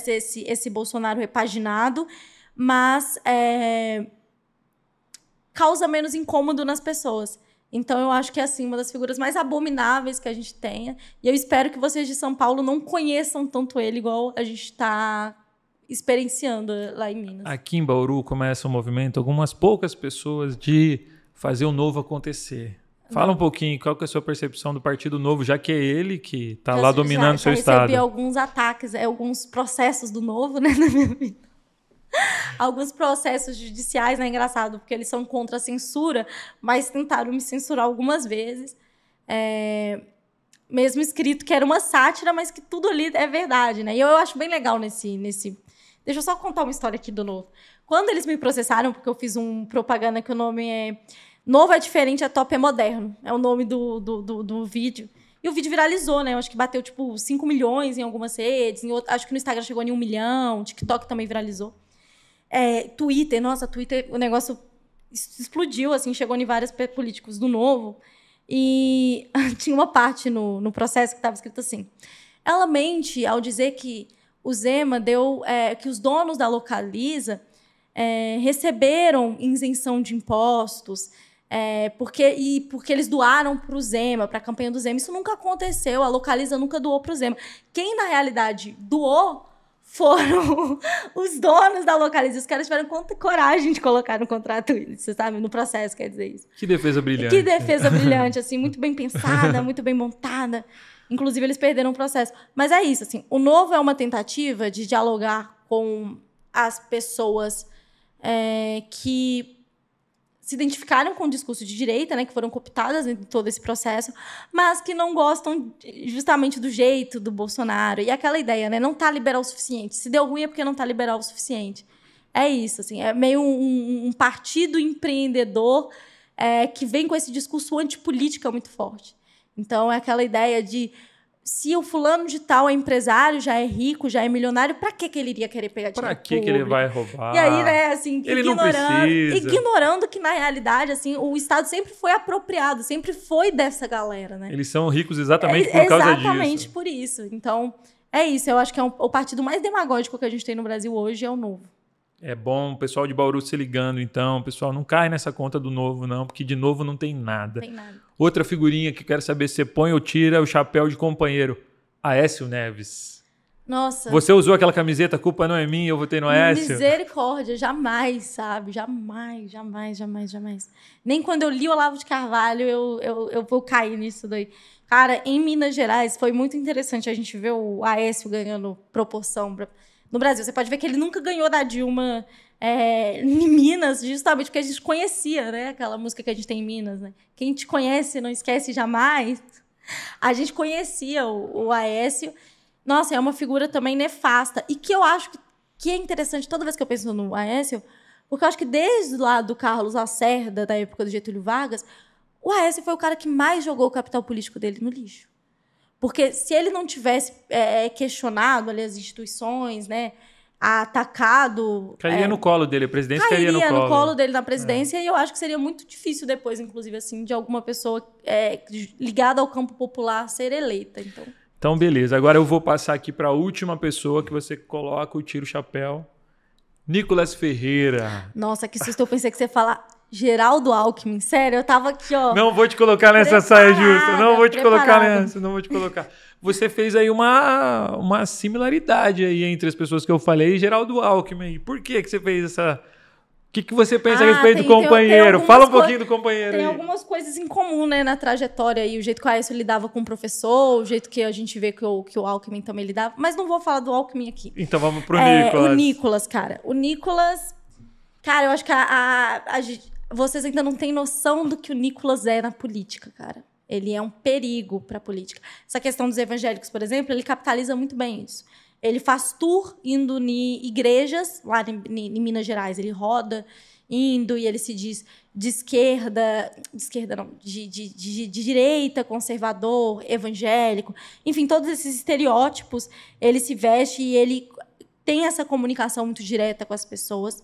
esse Bolsonaro repaginado, mas causa menos incômodo nas pessoas. Então, eu acho que é assim, uma das figuras mais abomináveis que a gente tenha. E eu espero que vocês de São Paulo não conheçam tanto ele igual a gente está experienciando lá em Minas. Aqui em Bauru começa um movimento, algumas poucas pessoas, de fazer o novo acontecer. Fala um pouquinho, qual que é a sua percepção do Partido Novo, já que é ele que está lá dominando o seu estado. Eu recebi alguns ataques, alguns processos do Novo, né, na minha vida. Alguns processos judiciais, né? Engraçado, porque eles são contra a censura, mas tentaram me censurar algumas vezes. Mesmo escrito que era uma sátira, mas que tudo ali é verdade, né? E eu acho bem legal nesse... Deixa eu só contar uma história aqui do Novo. Quando eles me processaram, porque eu fiz um propaganda que o nome é... Novo é diferente, é top, é moderno. É o nome do vídeo. E o vídeo viralizou, né? Eu acho que bateu, 5 milhões em algumas redes. Acho que no Instagram chegou em 1 milhão. TikTok também viralizou. Twitter, o negócio explodiu, assim, chegou em vários políticos do Novo. E tinha uma parte no processo que estava escrito assim: ela mente ao dizer que o Zema deu... que os donos da Localiza receberam isenção de impostos, porque eles doaram para o Zema, para a campanha do Zema. Isso nunca aconteceu, a Localiza nunca doou para o Zema. Quem, na realidade, doou foram os donos da Localiza. Os caras tiveram coragem de colocar no contrato isso, você sabe? No processo, quer dizer isso. Que defesa brilhante. Que defesa brilhante, assim, muito bem pensada, muito bem montada. Inclusive, eles perderam o processo. Mas é isso, assim, o Novo é uma tentativa de dialogar com as pessoas que se identificaram com o discurso de direita, né, que foram cooptadas em todo esse processo, mas que não gostam justamente do jeito do Bolsonaro. E aquela ideia, né, não está liberal o suficiente. Se deu ruim é porque não está liberal o suficiente. É isso, assim, é meio um partido empreendedor que vem com esse discurso antipolítica muito forte. Então, é aquela ideia de se o fulano de tal é empresário, já é rico, já é milionário, para que ele iria querer pegar dinheiro público? Para que ele vai roubar? E aí, né, assim, ele não precisa. Ignorando que, na realidade, assim, o Estado sempre foi apropriado, sempre foi dessa galera, né? Eles são ricos exatamente por causa disso. Exatamente por isso. Então, é isso. Eu acho que o partido mais demagógico que a gente tem no Brasil hoje é o Novo. É bom o pessoal de Bauru se ligando, então. Pessoal, não cai nessa conta do Novo, não, porque de Novo não tem nada. Tem nada. Outra figurinha que quero saber se você põe ou tira o chapéu de companheiro. Aécio Neves. Nossa. Você usou aquela camiseta, a culpa não é minha, eu votei no Aécio? Misericórdia, jamais, sabe? Jamais. Nem quando eu li o Olavo de Carvalho eu vou cair nisso daí. Cara, em Minas Gerais foi muito interessante a gente ver o Aécio ganhando proporção no Brasil. Você pode ver que ele nunca ganhou da Dilma em Minas, justamente porque a gente conhecia, né? Aquela música que a gente tem em Minas, né? Quem te conhece não esquece jamais. A gente conhecia o Aécio. Nossa, é uma figura também nefasta. E que eu acho que é interessante toda vez que eu penso no Aécio, porque eu acho que desde lá do Carlos Lacerda, da época do Getúlio Vargas, o Aécio foi o cara que mais jogou o capital político dele no lixo. Porque se ele não tivesse questionado ali as instituições, né, atacado... Cairia no colo dele, a presidência cairia no colo dele na presidência, e eu acho que seria muito difícil depois, inclusive, assim, de alguma pessoa ligada ao campo popular ser eleita. Então, beleza. Agora eu vou passar aqui para a última pessoa que você coloca o tira o chapéu. Nicolas Ferreira. Nossa, que susto. Eu pensei que você ia falar Geraldo Alckmin. Sério, eu tava aqui, ó. Não vou te colocar nessa saia justa. Não vou te colocar nessa. Não vou te colocar. Você fez aí uma similaridade aí entre as pessoas que eu falei e Geraldo Alckmin. Por que você fez essa... O que você pensa a respeito do companheiro? Fala um pouquinho do companheiro aí. Tem algumas coisas em comum, né, na trajetória aí. O jeito que o Aécio lidava com o professor, o jeito que a gente vê que o Alckmin também lidava. Mas não vou falar do Alckmin aqui. Então vamos pro Nicolas. O Nicolas, cara. O Nicolas... Cara, eu acho que vocês ainda não têm noção do que o Nicolas é na política, cara. Ele é um perigo para a política. Essa questão dos evangélicos, por exemplo, ele capitaliza muito bem isso. Ele faz tour indo em igrejas, lá em Minas Gerais. Ele roda indo e ele se diz de direita, conservador, evangélico. Enfim, todos esses estereótipos, ele se veste e ele tem essa comunicação muito direta com as pessoas.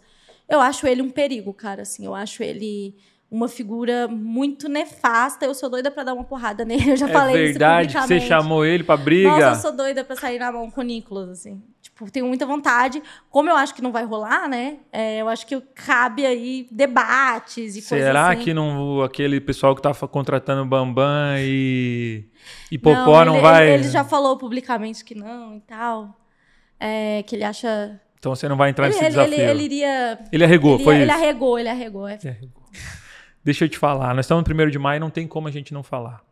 Eu acho ele um perigo, cara. Assim, eu acho ele uma figura muito nefasta. Eu sou doida pra dar uma porrada nele. Eu já falei isso publicamente. É verdade que você chamou ele pra briga? Nossa, eu sou doida pra sair na mão com o Nicolas, assim. Tipo, tenho muita vontade. Como eu acho que não vai rolar, né? Eu acho que cabe aí debates e coisas assim. Será que não, aquele pessoal que tá contratando o Bambam e Popó não vai... Ele já falou publicamente que não e tal. Que ele acha... Então você não vai entrar nesse desafio. Ele iria... Ele arregou, foi isso? Ele arregou. Ele arregou. Deixa eu te falar, nós estamos no 1º de maio, não tem como a gente não falar.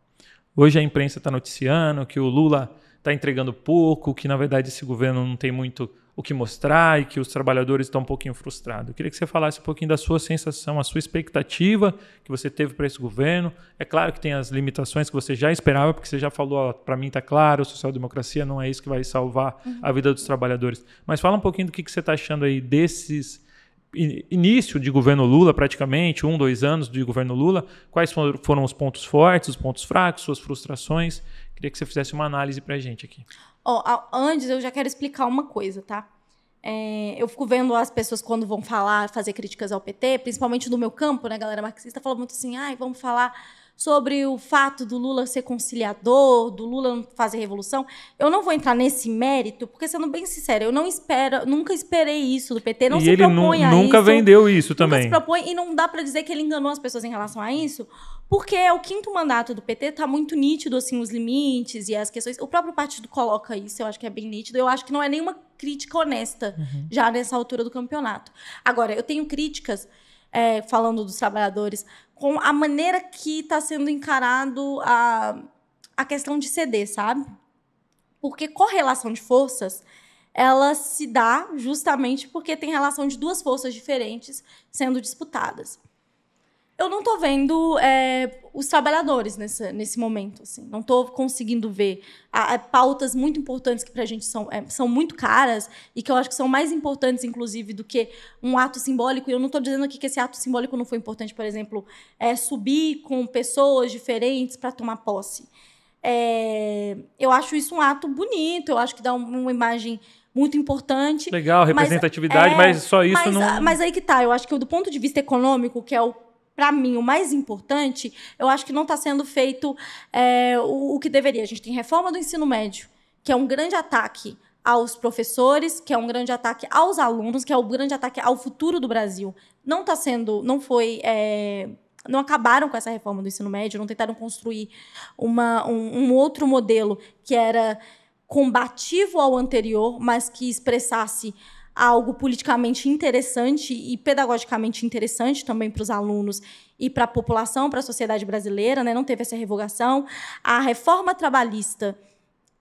Hoje a imprensa está noticiando que o Lula está entregando pouco, que na verdade esse governo não tem muito o que mostrar e que os trabalhadores estão um pouquinho frustrados. Eu queria que você falasse um pouquinho da sua sensação, a sua expectativa que você teve para esse governo. É claro que tem as limitações que você já esperava, porque você já falou, para mim está claro, social-democracia não é isso que vai salvar a vida dos trabalhadores. Mas fala um pouquinho do que você está achando aí desses... início de governo Lula, praticamente, 2 anos de governo Lula, quais foram os pontos fortes, os pontos fracos, suas frustrações? Queria que você fizesse uma análise pra gente aqui. Antes, eu já quero explicar uma coisa, tá? Eu fico vendo as pessoas quando vão fazer críticas ao PT, principalmente do meu campo, né, galera marxista, fala muito assim, vamos falar sobre o fato do Lula ser conciliador, do Lula não fazer revolução. Eu não vou entrar nesse mérito, porque, sendo bem sincera, eu nunca esperei isso do PT, não se propõe a isso. E ele nunca vendeu isso também. Nunca se propõe, e não dá para dizer que ele enganou as pessoas em relação a isso, porque o 5º mandato do PT está muito nítido, assim, os limites e as questões. O próprio partido coloca isso, eu acho que é bem nítido. Eu acho que não é nenhuma crítica honesta, já nessa altura do campeonato. Agora, eu tenho críticas, falando dos trabalhadores, com a maneira que está sendo encarado a questão de ceder, sabe? Porque correlação de forças ela se dá justamente porque tem relação de duas forças diferentes sendo disputadas. Eu não estou vendo os trabalhadores nesse momento. Assim. Não estou conseguindo ver pautas muito importantes que para a gente são muito caras e que eu acho que são mais importantes, inclusive, do que um ato simbólico. E eu não estou dizendo aqui que esse ato simbólico não foi importante, por exemplo, subir com pessoas diferentes para tomar posse. Eu acho isso um ato bonito, eu acho que dá uma imagem muito importante. Legal, representatividade, mas só isso não... Mas aí que tá, eu acho que do ponto de vista econômico, que é para mim, o mais importante, eu acho que não está sendo feito o que deveria. A gente tem reforma do ensino médio, que é um grande ataque aos professores, que é um grande ataque aos alunos, que é um grande ataque ao futuro do Brasil. Não acabaram com essa reforma do ensino médio, não tentaram construir um outro modelo que era combativo ao anterior, mas que expressasse algo politicamente interessante e pedagogicamente interessante também para os alunos e para a população, para a sociedade brasileira, né? Não teve essa revogação. A reforma trabalhista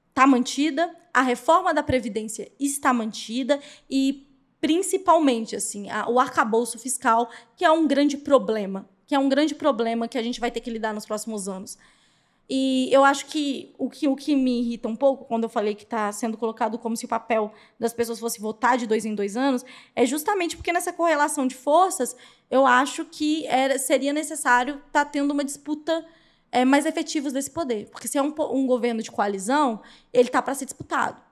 está mantida, a reforma da Previdência está mantida e, principalmente, assim, o arcabouço fiscal, que é um grande problema, que a gente vai ter que lidar nos próximos anos. E eu acho que o que me irrita um pouco, quando eu falei que está sendo colocado como se o papel das pessoas fosse votar de 2 em 2 anos, é justamente porque nessa correlação de forças, eu acho que seria necessário estar tendo uma disputa mais efetiva desse poder. Porque se é um governo de coalizão, ele está para ser disputado.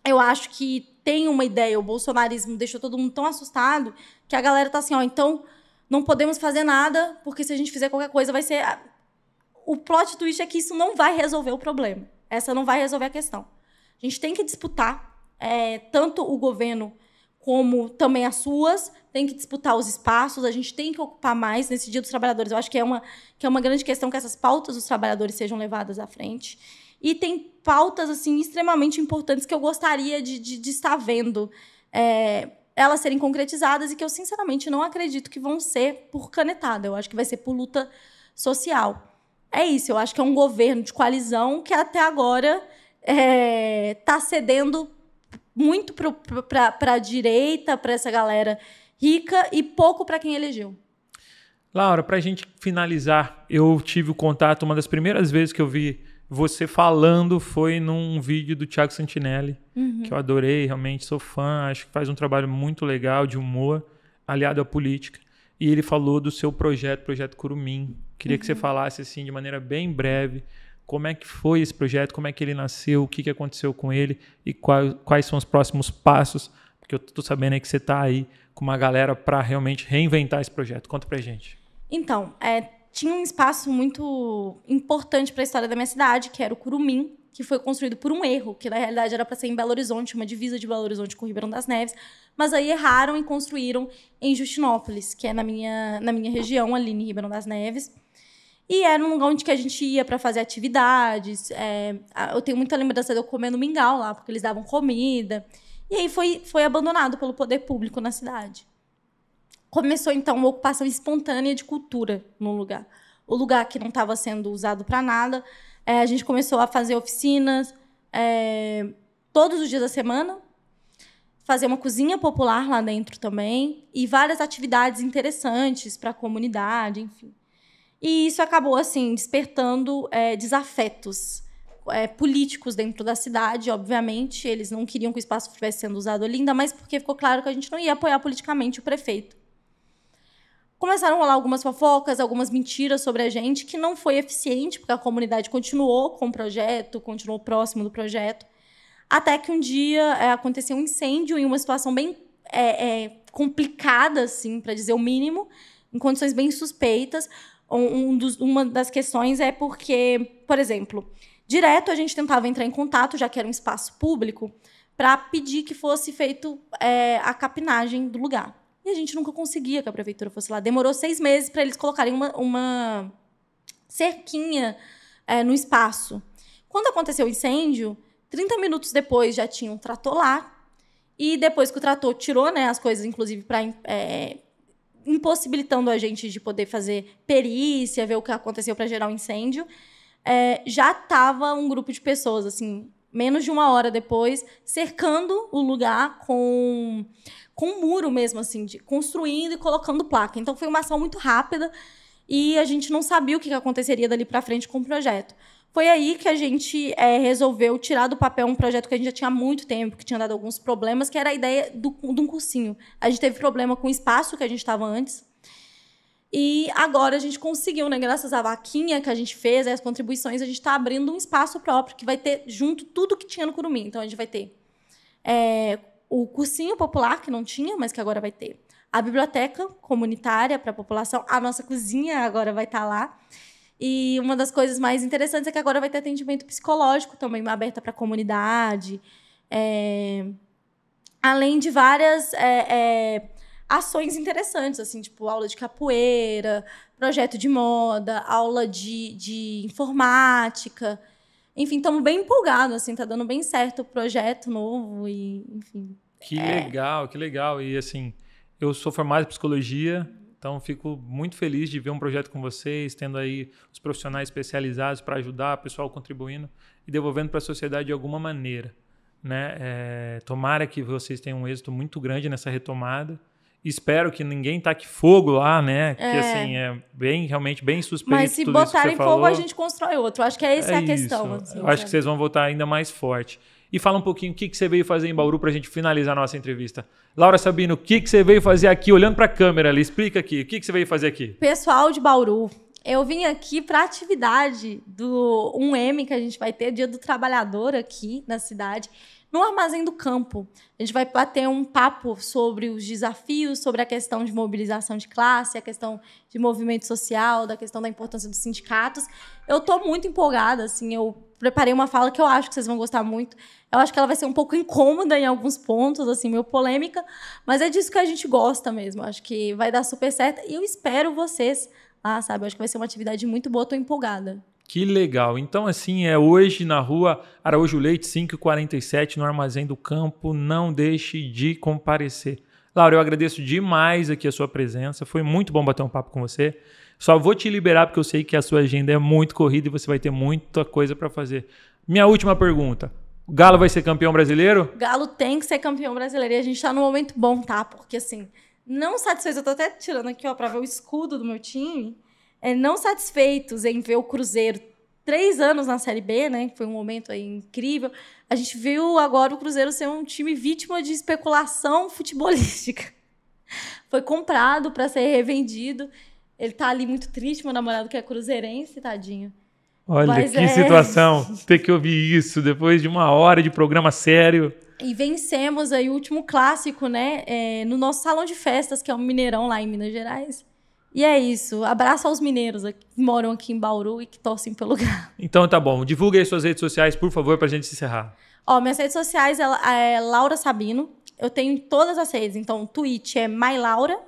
Eu acho que tem uma ideia, o bolsonarismo deixou todo mundo tão assustado que a galera está assim, então não podemos fazer nada, porque se a gente fizer qualquer coisa vai ser... O plot twist é que isso não vai resolver o problema. Essa não vai resolver a questão. A gente tem que disputar tanto o governo como também as suas, tem que disputar os espaços, a gente tem que ocupar mais nesse Dia dos Trabalhadores. Eu acho que é uma grande questão que essas pautas dos trabalhadores sejam levadas à frente. E tem pautas assim, extremamente importantes que eu gostaria de estar vendo elas serem concretizadas e que eu, sinceramente, não acredito que vão ser por canetada. Eu acho que vai ser por luta social. É isso, eu acho que é um governo de coalizão que até agora está cedendo muito para a direita, para essa galera rica e pouco para quem elegeu. Laura, para a gente finalizar, eu tive o contato, uma das primeiras vezes que eu vi você falando foi num vídeo do Thiago Santinelli, que eu adorei, realmente sou fã, acho que faz um trabalho muito legal de humor, aliado à política. E ele falou do seu Projeto Curumim. Queria que você falasse assim, de maneira bem breve, como é que foi esse projeto, como é que ele nasceu, o que aconteceu com ele e quais são os próximos passos, porque eu estou sabendo aí que você está aí com uma galera para realmente reinventar esse projeto. Conta pra gente. Então, tinha um espaço muito importante para a história da minha cidade, que era o Curumim, que foi construído por um erro, que na realidade era para ser em Belo Horizonte, uma divisa de Belo Horizonte com Ribeirão das Neves, mas aí erraram e construíram em Justinópolis, que é na minha região, ali em Ribeirão das Neves. E era um lugar onde que a gente ia para fazer atividades. Eu tenho muita lembrança de eu comendo mingau lá, porque eles davam comida. E aí foi abandonado pelo poder público na cidade. Começou, então, uma ocupação espontânea de cultura no lugar. O lugar que não estava sendo usado para nada, a gente começou a fazer oficinas todos os dias da semana, fazer uma cozinha popular lá dentro também, e várias atividades interessantes para a comunidade, enfim. E isso acabou assim despertando desafetos políticos dentro da cidade, obviamente. Eles não queriam que o espaço estivesse sendo usado ali, ainda mais porque ficou claro que a gente não ia apoiar politicamente o prefeito. Começaram a rolar algumas fofocas, algumas mentiras sobre a gente, que não foi eficiente, porque a comunidade continuou com o projeto, continuou próximo do projeto, até que um dia aconteceu um incêndio em uma situação bem complicada, assim, para dizer o mínimo, em condições bem suspeitas. Uma das questões é porque, por exemplo, direto a gente tentava entrar em contato, já que era um espaço público, para pedir que fosse feito a capinagem do lugar. E a gente nunca conseguia que a prefeitura fosse lá. Demorou 6 meses para eles colocarem uma cerquinha no espaço. Quando aconteceu o incêndio, 30 minutos depois já tinha um trator lá. E depois que o trator tirou, né, as coisas, inclusive, para impossibilitando a gente de poder fazer perícia, ver o que aconteceu para gerar o incêndio, já estava um grupo de pessoas, assim, menos de 1 hora depois, cercando o lugar com um muro mesmo, assim, construindo e colocando placa. Então, foi uma ação muito rápida e a gente não sabia o que aconteceria dali para frente com o projeto. Foi aí que a gente resolveu tirar do papel um projeto que a gente já tinha há muito tempo, que tinha dado alguns problemas, que era a ideia de um cursinho. A gente teve problema com o espaço que a gente estava antes. E agora a gente conseguiu, né? Graças à vaquinha que a gente fez, as contribuições, a gente está abrindo um espaço próprio, que vai ter junto tudo que tinha no Curumim. Então, a gente vai ter o cursinho popular, que não tinha, mas que agora vai ter. A biblioteca comunitária para a população. A nossa cozinha agora vai estar lá. E uma das coisas mais interessantes é que agora vai ter atendimento psicológico também, aberta para a comunidade. Além de várias ações interessantes, assim, tipo aula de capoeira, projeto de moda, aula de informática. Enfim, estamos bem empolgados, assim, tá dando bem certo o projeto novo e, enfim. Que legal, que legal. E, assim, eu sou formado em psicologia, então fico muito feliz de ver um projeto com vocês, tendo aí os profissionais especializados para ajudar, o pessoal contribuindo e devolvendo para a sociedade de alguma maneira, né? Tomara que vocês tenham um êxito muito grande nessa retomada. Espero que ninguém taque fogo lá, né? Que assim, realmente bem suspeito. Mas se botarem fogo, a gente constrói outro. Acho que essa é a questão. Assim, eu acho que vocês vão voltar ainda mais forte. E fala um pouquinho o que você veio fazer em Bauru para a gente finalizar a nossa entrevista. Laura Sabino, o que você veio fazer aqui, olhando para a câmera ali? Explica aqui, o que você veio fazer aqui? Pessoal de Bauru, eu vim aqui para a atividade do 1M que a gente vai ter, Dia do Trabalhador aqui na cidade, no Armazém do Campo. A gente vai bater um papo sobre os desafios, sobre a questão de mobilização de classe, a questão de movimento social, da questão da importância dos sindicatos. Eu estou muito empolgada, assim, eu preparei uma fala que eu acho que vocês vão gostar muito. Eu acho que ela vai ser um pouco incômoda em alguns pontos, assim, meio polêmica, mas é disso que a gente gosta mesmo. Acho que vai dar super certo e eu espero vocês lá, sabe? Eu acho que vai ser uma atividade muito boa, estou empolgada. Que legal. Então, assim, hoje na rua Araújo Leite, 547, no Armazém do Campo. Não deixe de comparecer. Laura, eu agradeço demais aqui a sua presença. Foi muito bom bater um papo com você. Só vou te liberar porque eu sei que a sua agenda é muito corrida e você vai ter muita coisa para fazer. Minha última pergunta. O Galo vai ser campeão brasileiro? O Galo tem que ser campeão brasileiro. E a gente está num momento bom, tá? Porque, assim, não satisfeitos. Eu tô até tirando aqui, ó, para ver o escudo do meu time. Não satisfeitos em ver o Cruzeiro 3 anos na Série B, né? Foi um momento aí incrível. A gente viu agora o Cruzeiro ser um time vítima de especulação futebolística. Foi comprado para ser revendido. Ele tá ali muito triste, meu namorado que é cruzeirense, tadinho. Olha, mas que situação, ter que ouvir isso depois de 1 hora de programa sério. E vencemos aí o último clássico, né? No nosso salão de festas, que é o Mineirão, lá em Minas Gerais. E é isso. Abraço aos mineiros que moram aqui em Bauru e que torcem pelo Galo. Então tá bom. Divulgue aí suas redes sociais, por favor, pra gente encerrar. Minhas redes sociais é Laura Sabino. Eu tenho todas as redes. Então, Twitch é MyLaura.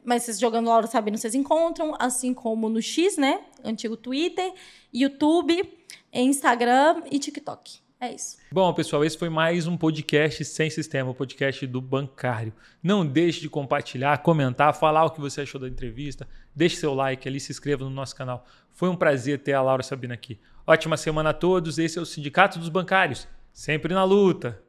Mas vocês jogando Laura Sabino, vocês encontram. Assim como no X, né? Antigo Twitter, YouTube, Instagram e TikTok. É isso. Bom, pessoal, esse foi mais um podcast Sem Sistema, o podcast do Bancário. Não deixe de compartilhar, comentar, falar o que você achou da entrevista. Deixe seu like ali, se inscreva no nosso canal. Foi um prazer ter a Laura Sabino aqui. Ótima semana a todos. Esse é o Sindicato dos Bancários. Sempre na luta.